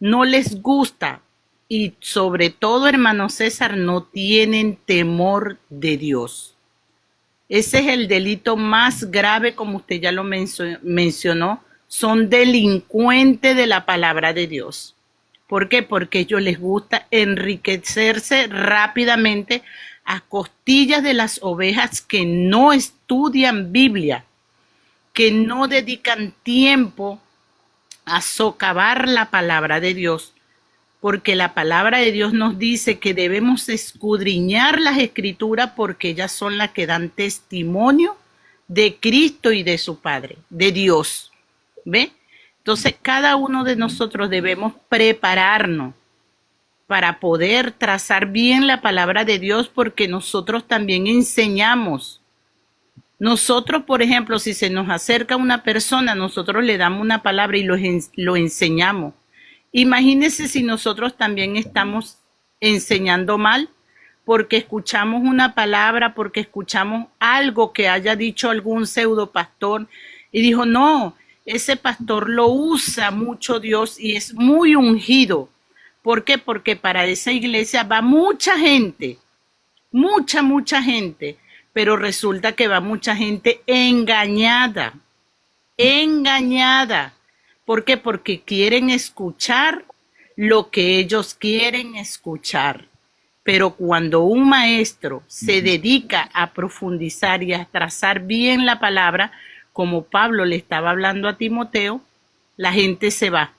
No les gusta y sobre todo, hermano César, no tienen temor de Dios. Ese es el delito más grave, como usted ya lo mencionó. Son delincuentes de la palabra de Dios. ¿Por qué? Porque a ellos les gusta enriquecerse rápidamente a costillas de las ovejas que no estudian Biblia, que no dedican tiempo a socavar la palabra de Dios, porque la palabra de Dios nos dice que debemos escudriñar las escrituras porque ellas son las que dan testimonio de Cristo y de su Padre, de Dios. ¿Ve? Entonces, cada uno de nosotros debemos prepararnos para poder trazar bien la palabra de Dios porque nosotros también enseñamos. Nosotros, por ejemplo, si se nos acerca una persona, nosotros le damos una palabra y lo enseñamos. Imagínense si nosotros también estamos enseñando mal porque escuchamos una palabra, porque escuchamos algo que haya dicho algún pseudo pastor y dijo, no, ese pastor lo usa mucho Dios y es muy ungido. ¿Por qué? Porque para esa iglesia va mucha gente, mucha gente, pero resulta que va mucha gente engañada, ¿Por qué? Porque quieren escuchar lo que ellos quieren escuchar. Pero cuando un maestro se dedica a profundizar y a trazar bien la palabra, como Pablo le estaba hablando a Timoteo, la gente se va.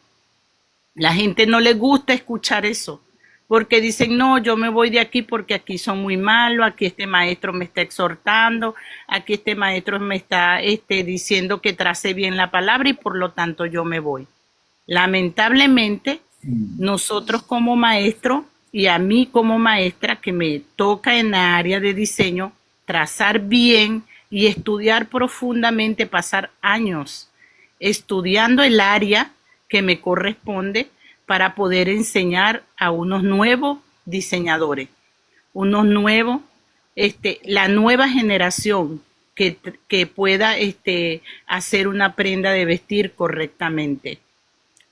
La gente no le gusta escuchar eso, porque dicen, no, yo me voy de aquí porque aquí son muy malos, aquí este maestro me está exhortando, aquí este maestro me está diciendo que trace bien la palabra y por lo tanto yo me voy. Lamentablemente, nosotros como maestro y a mí como maestra que me toca en la área de diseño, trazar bien y estudiar profundamente, pasar años estudiando el área que me corresponde para poder enseñar a unos nuevos diseñadores, unos nuevos, la nueva generación que pueda hacer una prenda de vestir correctamente.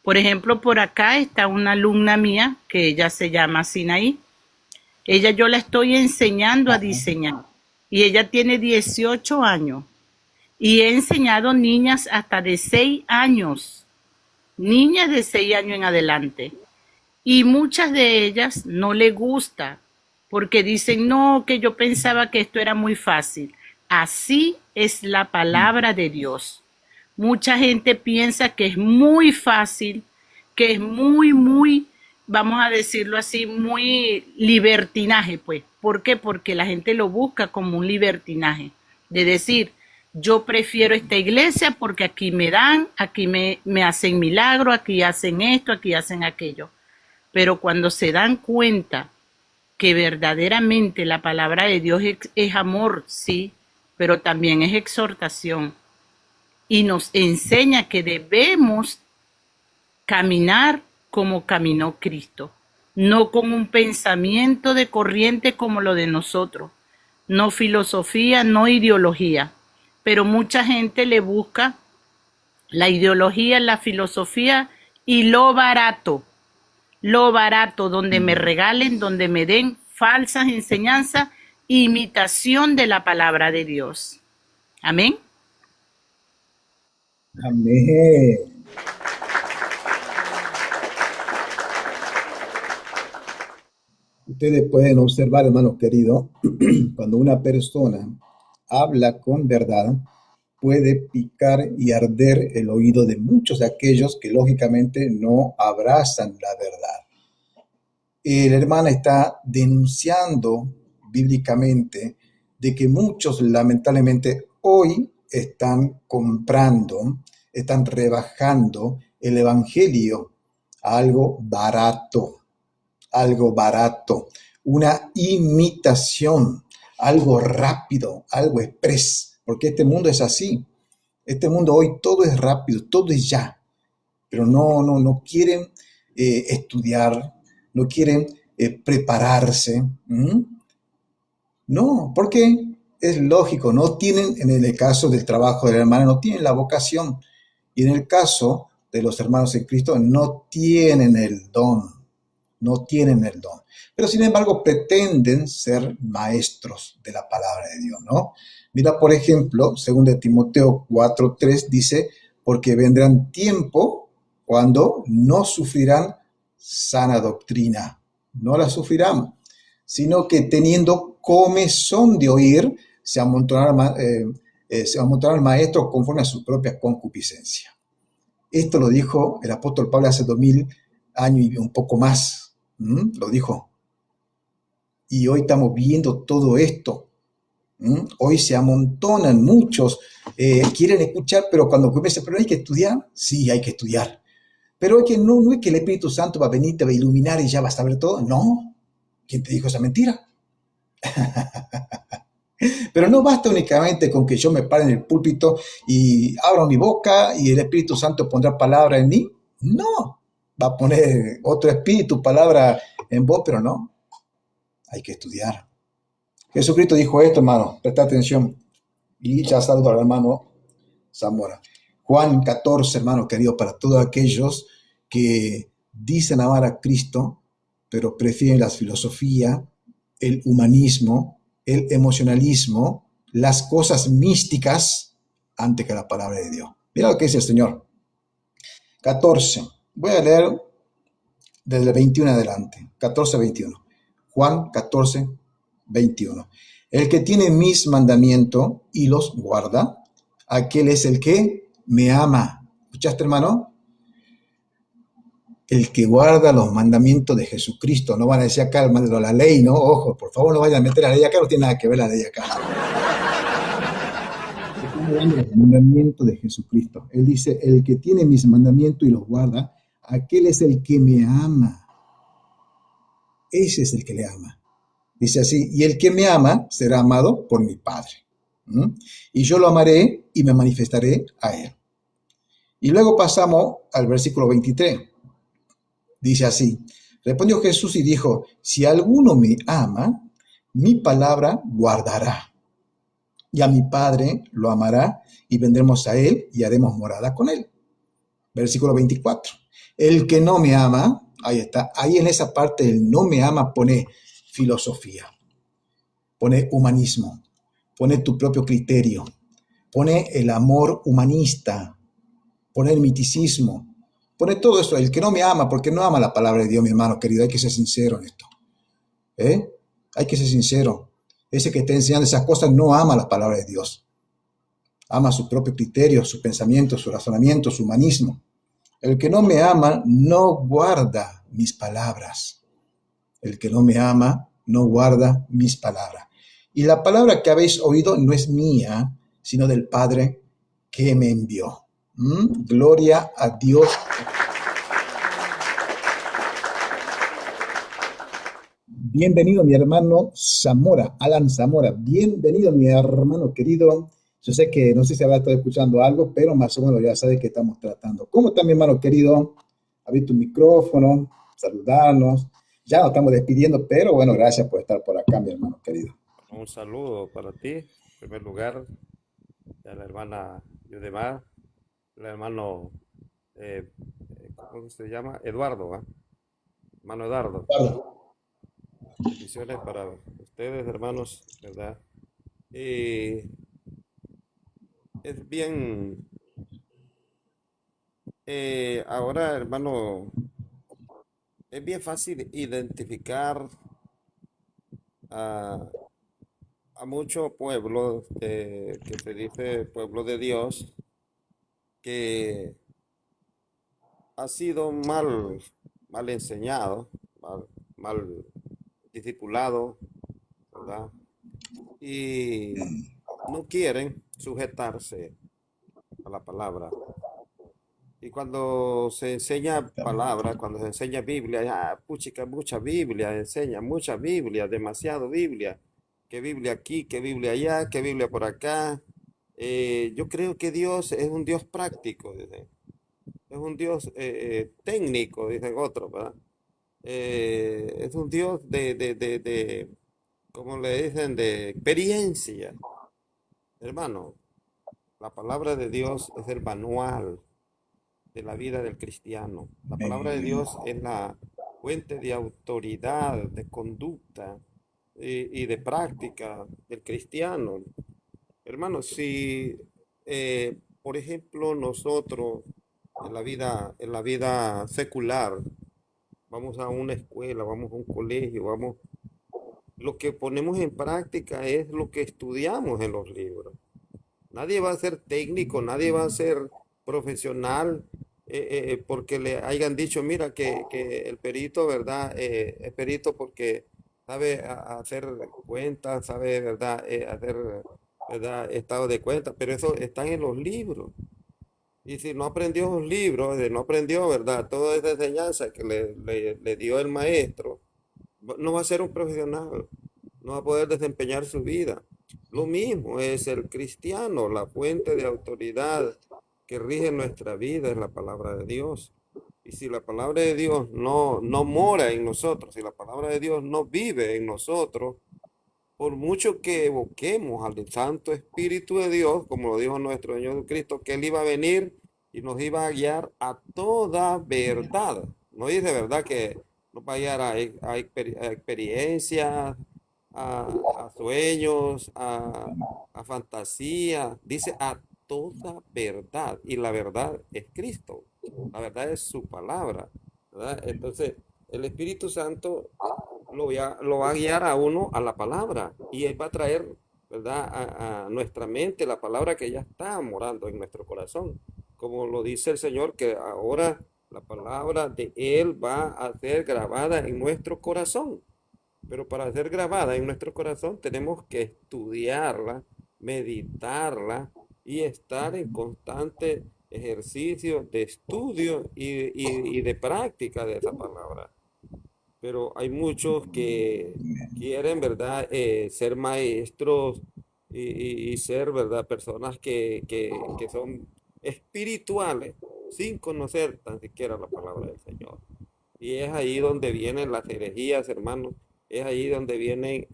Por ejemplo, por acá está una alumna mía que ella se llama Sinaí. Ella yo la estoy enseñando a diseñar y ella tiene 18 años y he enseñado niñas hasta de 6 años, niñas de 6 años en adelante. Y muchas de ellas no les gusta porque dicen, no, que yo pensaba que esto era muy fácil. Así es la palabra de Dios. Mucha gente piensa que es muy fácil, que es muy, vamos a decirlo así, muy libertinaje, pues. ¿Por qué? Porque la gente lo busca como un libertinaje. De decir, yo prefiero esta iglesia porque aquí me dan, aquí me hacen milagro, aquí hacen esto, aquí hacen aquello. Pero cuando se dan cuenta que verdaderamente la palabra de Dios es amor, sí, pero también es exhortación. Y nos enseña que debemos caminar como caminó Cristo, no con un pensamiento de corriente como lo de nosotros, no filosofía, no ideología. Pero mucha gente le busca la ideología, la filosofía y lo barato, donde me regalen, donde me den falsas enseñanzas, imitación de la palabra de Dios. Amén. Amén. Ustedes pueden observar, hermanos queridos, cuando una persona habla con verdad, puede picar y arder el oído de muchos de aquellos que lógicamente no abrazan la verdad. El hermano está denunciando bíblicamente de que muchos lamentablemente hoy están comprando, están rebajando el evangelio a algo barato, una imitación, algo rápido, algo express, porque este mundo es así. Este mundo hoy todo es rápido, todo es ya, pero no quieren estudiar, no quieren prepararse. No, porque es lógico, no tienen, en el caso del trabajo de la hermana, no tienen la vocación, y en el caso de los hermanos en Cristo, no tienen el don. Pero sin embargo pretenden ser maestros de la palabra de Dios, ¿no? Mira, por ejemplo, 2 Timoteo 4:3 dice, porque vendrán tiempo cuando no sufrirán sana doctrina, no la sufrirán, sino que teniendo comezón de oír, se amontonarán maestros conforme a su propia concupiscencia. Esto lo dijo el apóstol Pablo hace 2000 años y un poco más. Lo dijo. Y hoy estamos viendo todo esto. Hoy se amontonan muchos, quieren escuchar, pero cuando comienza, pero hay que estudiar, sí, hay que estudiar. Pero no es que el Espíritu Santo va a venir, te va a iluminar y ya vas a saber todo. No. ¿Quién te dijo esa mentira? Pero no basta únicamente con que yo me pare en el púlpito y abra mi boca y el Espíritu Santo pondrá palabra en mí. No. Va a poner otro espíritu, palabra en vos, pero no. Hay que estudiar. Jesucristo dijo esto, hermano. Presta atención. Y ya saludo al hermano Zamora. Juan 14, hermano querido, para todos aquellos que dicen amar a Cristo, pero prefieren la filosofía, el humanismo, el emocionalismo, las cosas místicas, antes que la palabra de Dios. Mira lo que dice el Señor. 14. Voy a leer desde el 21 adelante. 14, 21. Juan 14, 21. El que tiene mis mandamientos y los guarda, aquel es el que me ama. ¿Escuchaste, hermano? El que guarda los mandamientos de Jesucristo. No van a decir acá la ley, ¿no? Ojo, por favor, no vayan a meter la ley acá, no tiene nada que ver la ley acá. Los mandamientos de Jesucristo. Él dice, el que tiene mis mandamientos y los guarda, aquel es el que me ama. Ese es el que le ama. Dice así, y el que me ama será amado por mi Padre. ¿Mm? Y yo lo amaré y me manifestaré a él. Y luego pasamos al versículo 23. Dice así, respondió Jesús y dijo, si alguno me ama, mi palabra guardará. Y a mi Padre lo amará y vendremos a él y haremos morada con él. Versículo 24. El que no me ama, ahí está, ahí en esa parte del no me ama pone filosofía, pone humanismo, pone tu propio criterio, pone el amor humanista, pone el miticismo, pone todo eso. El que no me ama, porque no ama la palabra de Dios, mi hermano querido, hay que ser sincero en esto. Hay que ser sincero. Ese que está enseñando esas cosas no ama la palabra de Dios. Ama su propio criterio, su pensamiento, su razonamiento, su humanismo. El que no me ama no guarda mis palabras. El que no me ama no guarda mis palabras. Y la palabra que habéis oído no es mía, sino del Padre que me envió. Gloria a Dios. Bienvenido mi hermano Zamora, Alan Zamora. Bienvenido mi hermano querido. Yo sé que no sé si habrá estado escuchando algo, pero más o menos ya sabe que estamos tratando. ¿Cómo está mi hermano querido? Abrí tu micrófono, saludarnos. Ya nos estamos despidiendo, pero bueno, gracias por estar por acá, mi hermano querido. Un saludo para ti, en primer lugar, a la hermana Yudemar, el hermano, ¿cómo se llama? Eduardo, ¿eh? Hermano Eduardo. Bendiciones para ustedes, hermanos, ¿verdad? Y es bien, ahora, hermano, es bien fácil identificar a, a muchos pueblos que se dice pueblo de Dios, que ha sido mal enseñado, mal discipulado, ¿verdad? Y no quieren sujetarse a la palabra. Y cuando se enseña palabra, cuando se enseña Biblia, puchica, mucha Biblia, enseña mucha Biblia, demasiado Biblia, que Biblia aquí, que Biblia allá, que Biblia por acá. Yo creo que Dios es un Dios práctico, dicen. Es un Dios técnico, dicen otros, ¿verdad? Es un Dios ¿cómo le dicen? De experiencia. Hermano, la palabra de Dios es el manual de la vida del cristiano. La palabra de Dios es la fuente de autoridad, de conducta y de práctica del cristiano. Hermano, si, por ejemplo, nosotros en la vida secular, vamos a una escuela, vamos a un colegio, lo que ponemos en práctica es lo que estudiamos en los libros. Nadie va a ser técnico, nadie va a ser profesional porque le hayan dicho, mira, que el perito, ¿verdad? Es perito porque sabe hacer cuentas, sabe, ¿verdad? Hacer, ¿verdad? Estado de cuentas, pero eso está en los libros. Y si no aprendió esos libros, no aprendió, ¿verdad? Toda esa enseñanza que le dio el maestro, no va a ser un profesional, no va a poder desempeñar su vida. Lo mismo es el cristiano, la fuente de autoridad que rige nuestra vida es la palabra de Dios. Y si la palabra de Dios no mora en nosotros, si la palabra de Dios no vive en nosotros, por mucho que evoquemos al Santo Espíritu de Dios, como lo dijo nuestro Señor Jesucristo, que Él iba a venir y nos iba a guiar a toda verdad. No dice verdad que nos va a guiar a experiencias, a sueños, a fantasía. Dice a toda verdad. Y la verdad es Cristo. La verdad es su palabra, ¿verdad? Entonces, el Espíritu Santo lo va a guiar a uno a la palabra y Él va a traer, ¿verdad? A nuestra mente la palabra que ya está morando en nuestro corazón. Como lo dice el Señor, que ahora la palabra de Él va a ser grabada en nuestro corazón. Pero para ser grabada en nuestro corazón tenemos que estudiarla, meditarla y estar en constante ejercicio de estudio y de práctica de esa palabra. Pero hay muchos que quieren, ¿verdad?, ser maestros y ser, ¿verdad?, personas que son espirituales sin conocer tan siquiera la palabra del Señor. Y es ahí donde vienen las herejías, hermanos. Es ahí donde vienen,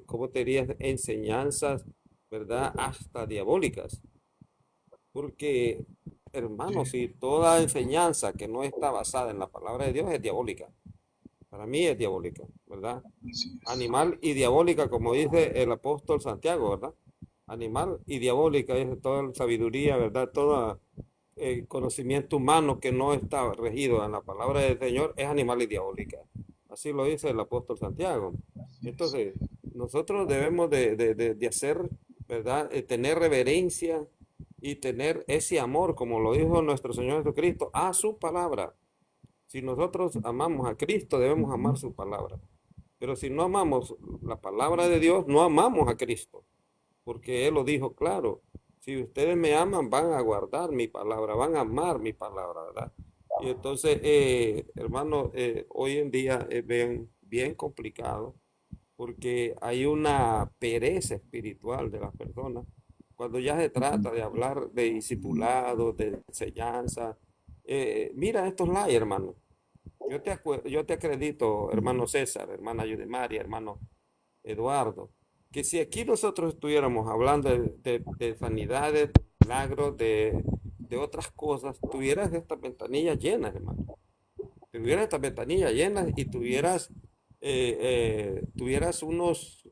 ¿cómo te dirías? Enseñanzas, ¿verdad? Hasta diabólicas. Porque, hermanos, si toda enseñanza que no está basada en la palabra de Dios es diabólica. Para mí es diabólica, ¿verdad? Así es. Animal y diabólica, como dice el apóstol Santiago, ¿verdad? Animal y diabólica es toda la sabiduría, ¿verdad? Todo conocimiento humano que no está regido en la palabra del Señor es animal y diabólica. Así lo dice el apóstol Santiago. Así es. Entonces, nosotros debemos de hacer, ¿verdad? Tener reverencia y tener ese amor, como lo dijo nuestro Señor Jesucristo, a su palabra. Si nosotros amamos a Cristo, debemos amar su palabra. Pero si no amamos la palabra de Dios, no amamos a Cristo, porque Él lo dijo claro. Si ustedes me aman, van a guardar mi palabra, van a amar mi palabra, ¿verdad? Y entonces, hermano, hoy en día es bien complicado porque hay una pereza espiritual de las personas. Cuando ya se trata de hablar de discipulado, de enseñanza, mira estos likes, hermano. Yo te acredito, hermano César, hermana Yudemaria, hermano Eduardo, que si aquí nosotros estuviéramos hablando de sanidades, de milagros, de otras cosas, tuvieras estas ventanillas llenas, hermano. Tuvieras estas ventanillas llenas y tuvieras unos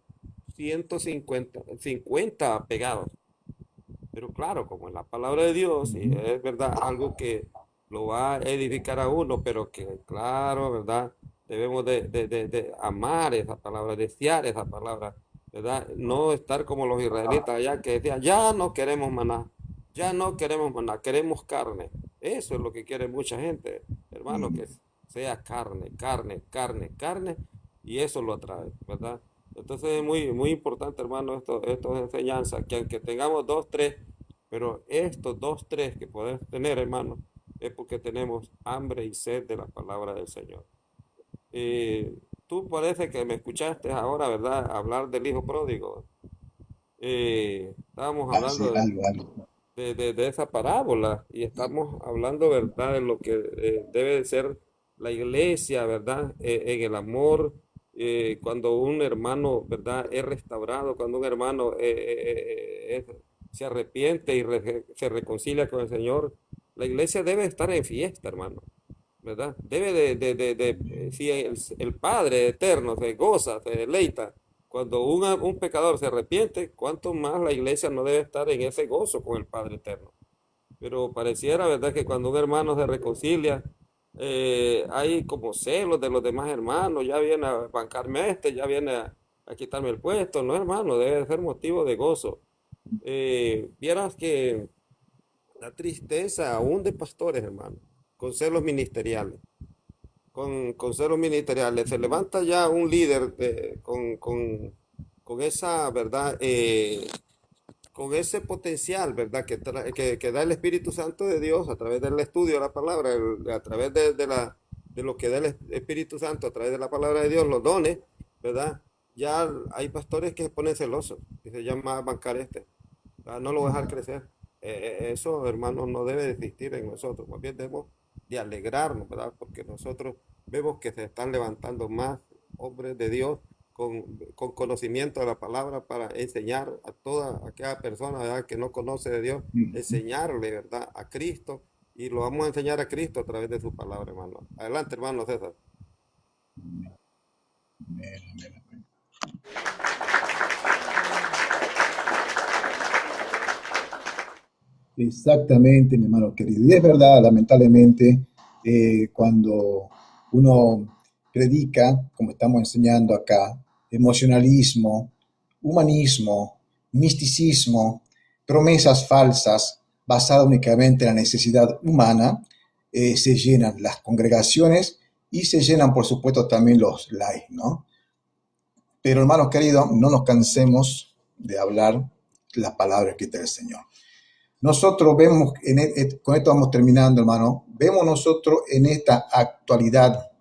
150 pegados. Pero claro, como es la palabra de Dios, y es verdad, algo que lo va a edificar a uno, pero que claro, ¿verdad? Debemos de amar esa palabra, desear esa palabra, ¿verdad? No estar como los israelitas allá que decían, ya no queremos maná, ya no queremos maná, queremos carne. Eso es lo que quiere mucha gente, hermano, que sea carne, carne, carne, carne, y eso lo atrae, ¿verdad? Entonces es muy importante, hermano, esto de enseñanza, que aunque tengamos dos, tres, pero estos dos, tres que podemos tener, hermano, es porque tenemos hambre y sed de la palabra del Señor. Tú parece que me escuchaste ahora, ¿verdad? Hablar del hijo pródigo. Estábamos Ah, sí, hablando algo. de esa parábola y estamos hablando, ¿verdad?, de lo que debe de ser la iglesia, ¿verdad?, en el amor, cuando un hermano, ¿verdad?, es restaurado, cuando un hermano se arrepiente y se reconcilia con el Señor, la iglesia debe estar en fiesta, hermano, ¿verdad? Debe si el Padre eterno se goza, se deleita cuando un pecador se arrepiente, ¿cuánto más la iglesia no debe estar en ese gozo con el Padre eterno? Pero pareciera, ¿verdad?, que cuando un hermano se reconcilia, hay como celos de los demás hermanos, ya viene a bancarme a este, ya viene a quitarme el puesto. No, hermano, debe ser motivo de gozo. Vieras que la tristeza aún de pastores, hermano, con celos ministeriales. Con celos ministeriales, se levanta ya un líder con esa, ¿verdad? Con ese potencial, ¿verdad? Que da el Espíritu Santo de Dios a través del estudio de la palabra, a través de lo que da el Espíritu Santo, a través de la palabra de Dios, los dones, ¿verdad? Ya hay pastores que se ponen celosos, y se llama a bancar este, ¿verdad? No lo voy a dejar crecer. Eso, hermanos, no debe de existir en nosotros, más bien debemos de alegrarnos, ¿verdad? Porque nosotros vemos que se están levantando más hombres de Dios con conocimiento de la palabra para enseñar a toda aquella persona, ¿verdad?, que no conoce de Dios, enseñarle, ¿verdad?, a Cristo, y lo vamos a enseñar a Cristo a través de su palabra, hermano. Adelante, hermano César. Exactamente, mi hermano querido. Y es verdad, lamentablemente, cuando uno predica, como estamos enseñando acá, emocionalismo, humanismo, misticismo, promesas falsas basadas únicamente en la necesidad humana, se llenan las congregaciones y se llenan, por supuesto, también los likes, ¿no? Pero, hermanos queridos, no nos cansemos de hablar la palabra escrita del Señor. Nosotros vemos, con esto vamos terminando, hermano, vemos nosotros en esta actualidad,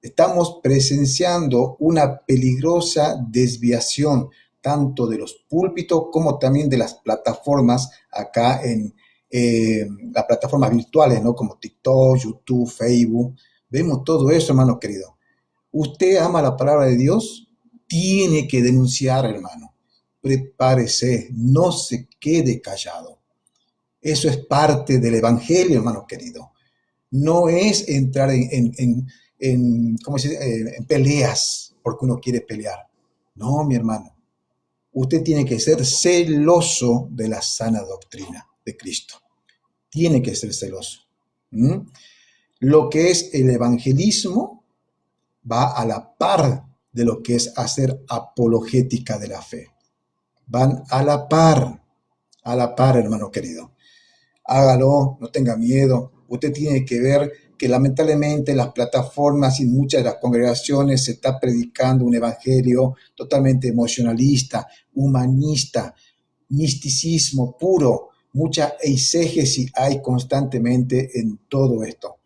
estamos presenciando una peligrosa desviación, tanto de los púlpitos como también de las plataformas acá en las plataformas virtuales, ¿no? Como TikTok, YouTube, Facebook. Vemos todo eso, hermano querido. Usted ama la palabra de Dios, tiene que denunciar, hermano. Prepárese, no se quede callado. Eso es parte del evangelio, hermano querido. No es entrar ¿cómo se dice? En peleas porque uno quiere pelear. No, mi hermano. Usted tiene que ser celoso de la sana doctrina de Cristo. Tiene que ser celoso. ¿Mm? Lo que es el evangelismo va a la par de lo que es hacer apologética de la fe. Van a la par, hermano querido. Hágalo, no tenga miedo. Usted tiene que ver que lamentablemente las plataformas y muchas de las congregaciones se está predicando un evangelio totalmente emocionalista, humanista, misticismo puro. Mucha eisegesis hay constantemente en todo esto.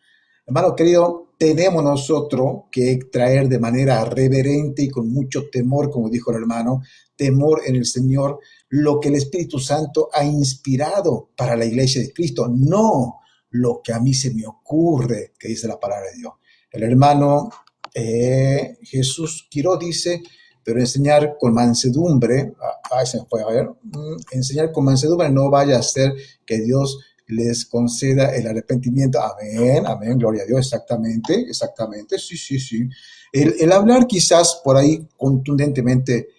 Hermano querido, tenemos nosotros que traer de manera reverente y con mucho temor, como dijo el hermano, temor en el Señor, lo que el Espíritu Santo ha inspirado para la iglesia de Cristo, no lo que a mí se me ocurre, que dice la palabra de Dios. El hermano Jesús Quiró dice, pero enseñar con mansedumbre, se me fue a ver, enseñar con mansedumbre no vaya a ser que Dios les conceda el arrepentimiento. Amén, amén, gloria a Dios, exactamente, sí. El hablar quizás por ahí contundentemente,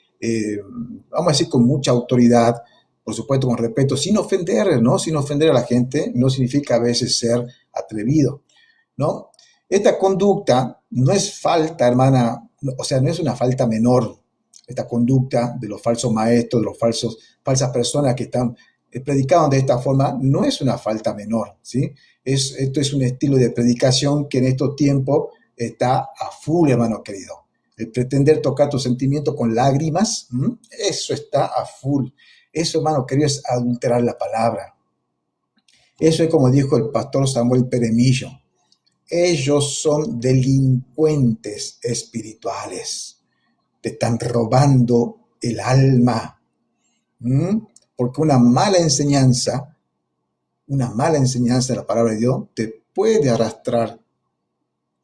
vamos a decir con mucha autoridad, por supuesto con respeto, sin ofender, ¿no? Sin ofender a la gente, no significa a veces ser atrevido, ¿no? Esta conducta no es falta, hermana, o sea, no es una falta menor. Esta conducta de los falsos maestros, de los falsas personas que están predicando de esta forma, no es una falta menor, ¿sí? Esto es un estilo de predicación que en estos tiempos está a full, hermano querido. El pretender tocar tu sentimiento con lágrimas, eso está a full. Eso, hermano querido, es adulterar la palabra. Eso es como dijo el pastor Samuel Peremillo. Ellos son delincuentes espirituales. Te están robando el alma. Porque una mala enseñanza de la palabra de Dios te puede arrastrar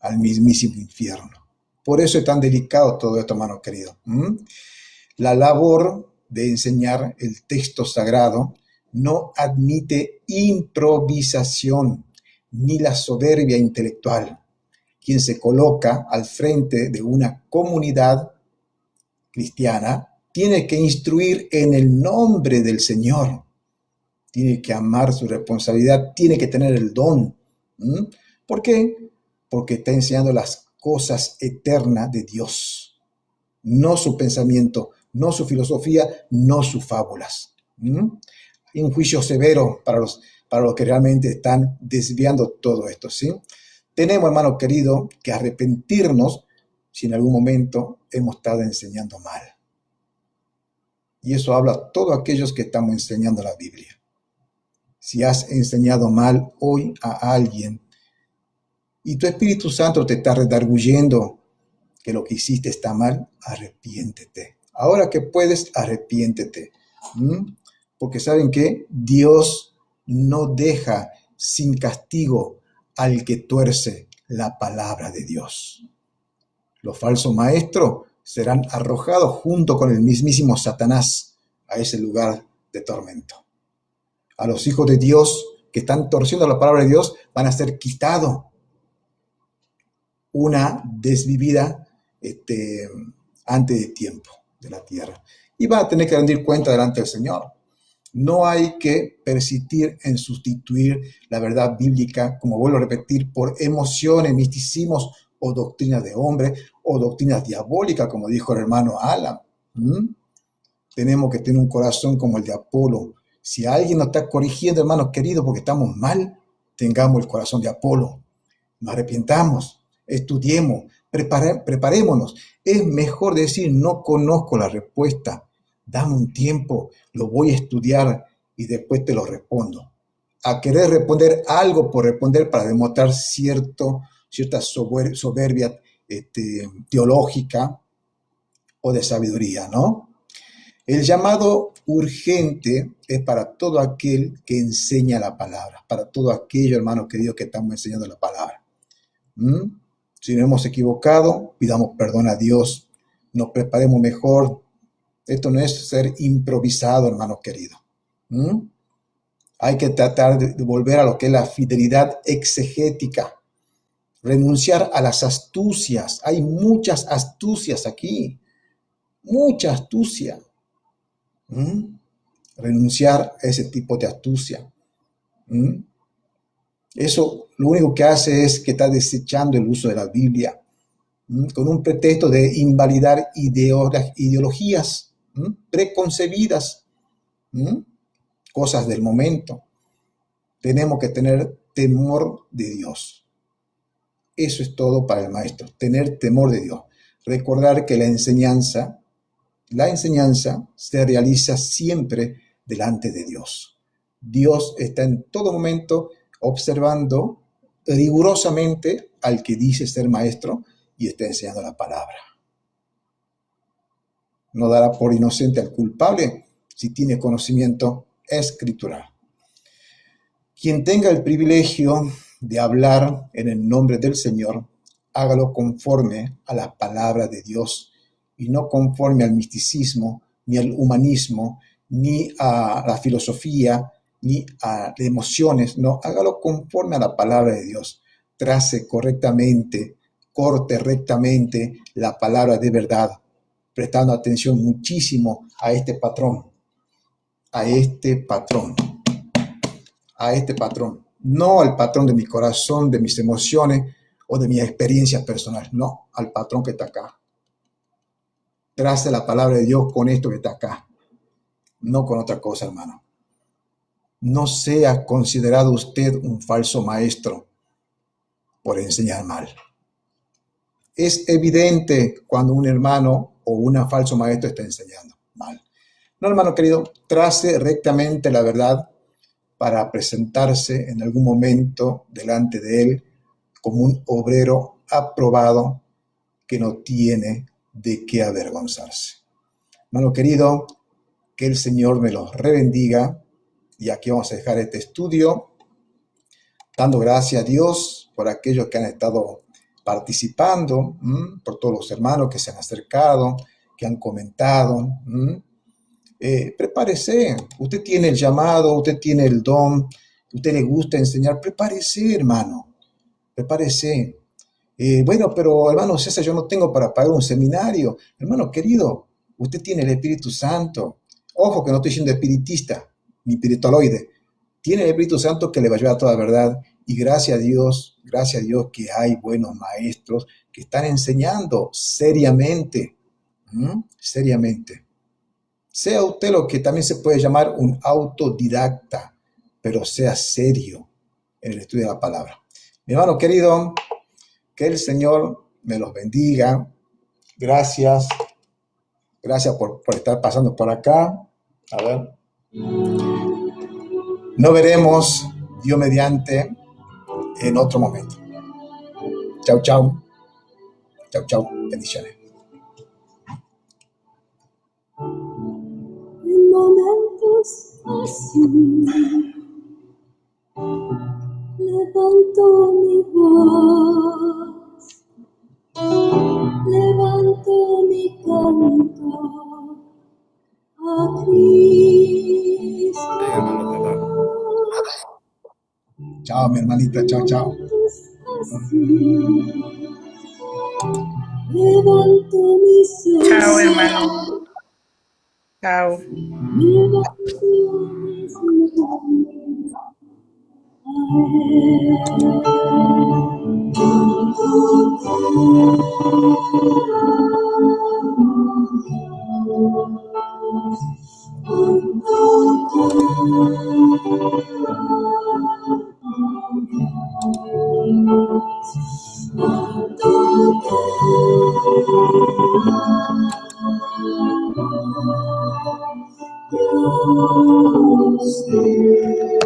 al mismísimo infierno. Por eso es tan delicado todo esto, hermano querido. La labor de enseñar el texto sagrado no admite improvisación ni la soberbia intelectual. Quien se coloca al frente de una comunidad cristiana tiene que instruir en el nombre del Señor. Tiene que amar su responsabilidad, tiene que tener el don. ¿Por qué? Porque está enseñando las cosas eternas de Dios. No su pensamiento, no su filosofía, no sus fábulas. Hay un juicio severo para los que realmente están desviando todo esto, ¿sí? Tenemos, hermano querido, que arrepentirnos si en algún momento hemos estado enseñando mal. Y eso habla a todos aquellos que estamos enseñando la Biblia. Si has enseñado mal hoy a alguien y tu Espíritu Santo te está redarguyendo que lo que hiciste está mal, arrepiéntete. Ahora que puedes, arrepiéntete. Porque ¿saben qué? Dios no deja sin castigo al que tuerce la palabra de Dios. Los falsos maestros serán arrojados junto con el mismísimo Satanás a ese lugar de tormento. A los hijos de Dios que están torciendo la palabra de Dios van a ser quitados una desvivida antes de tiempo de la tierra. Y van a tener que rendir cuenta delante del Señor. No hay que persistir en sustituir la verdad bíblica, como vuelvo a repetir, por emociones, misticismos o doctrinas de hombre o doctrinas diabólicas, como dijo el hermano Alan. Tenemos que tener un corazón como el de Apolo. Si alguien nos está corrigiendo, hermanos queridos, porque estamos mal, tengamos el corazón de Apolo. Nos arrepintamos, estudiemos, preparémonos. Es mejor decir, no conozco la respuesta. Dame un tiempo, lo voy a estudiar y después te lo respondo. A querer responder algo por responder para demostrar cierta soberbia teológica o de sabiduría, ¿no? El llamado urgente es para todo aquel que enseña la palabra, para todo aquello, hermanos queridos, que estamos enseñando la palabra. Si nos hemos equivocado, pidamos perdón a Dios, nos preparemos mejor. Esto no es ser improvisado, hermanos queridos. Hay que tratar de volver a lo que es la fidelidad exegética, renunciar a las astucias. Hay muchas astucias aquí, mucha astucia. Renunciar a ese tipo de astucia. Eso lo único que hace es que está desechando el uso de la Biblia con un pretexto de invalidar ideologías preconcebidas, cosas del momento. Tenemos que tener temor de Dios. Eso es todo para el maestro, tener temor de Dios. Recordar que la enseñanza se realiza siempre delante de Dios. Dios está en todo momento observando rigurosamente al que dice ser maestro y está enseñando la palabra. No dará por inocente al culpable si tiene conocimiento escritural. Quien tenga el privilegio de hablar en el nombre del Señor, hágalo conforme a la palabra de Dios y no conforme al misticismo, ni al humanismo, ni a la filosofía, ni a emociones. No, hágalo conforme a la palabra de Dios. Trace correctamente, corte rectamente la palabra de verdad, prestando atención muchísimo a este patrón, no al patrón de mi corazón, de mis emociones o de mi experiencia personal, no, al patrón que está acá. Trace la palabra de Dios con esto que está acá, no con otra cosa, hermano. No sea considerado usted un falso maestro por enseñar mal. Es evidente cuando un hermano o un falso maestro está enseñando mal. No, hermano querido, trace rectamente la verdad para presentarse en algún momento delante de él como un obrero aprobado que no tiene de qué avergonzarse. Hermano querido, que el Señor me los rebendiga. Y aquí vamos a dejar este estudio, dando gracias a Dios por aquellos que han estado participando, por todos los hermanos que se han acercado, que han comentado. Prepárese, usted tiene el llamado, usted tiene el don, usted le gusta enseñar, prepárese, hermano, prepárese. Bueno, pero hermano César, yo no tengo para pagar un seminario. Hermano querido, usted tiene el Espíritu Santo. Ojo que no estoy siendo espiritista, ni espiritualoide. Tiene el Espíritu Santo que le va a llevar a toda verdad. Y gracias a Dios que hay buenos maestros que están enseñando seriamente. Seriamente. Sea usted lo que también se puede llamar un autodidacta, pero sea serio en el estudio de la palabra. Mi hermano querido, que el Señor me los bendiga. Gracias. Gracias por estar pasando por acá. A ver. Nos veremos, Dios mediante, en otro momento. Chau, chau. Chau, chau. Bendiciones. En momentos así, levanto mi voz, levanto mi canto a Cristo. Chao, mi hermanita. Chao, chao. Levanto mi ser. Chao, hermano. Chao. Mi devoción es unirme a Él.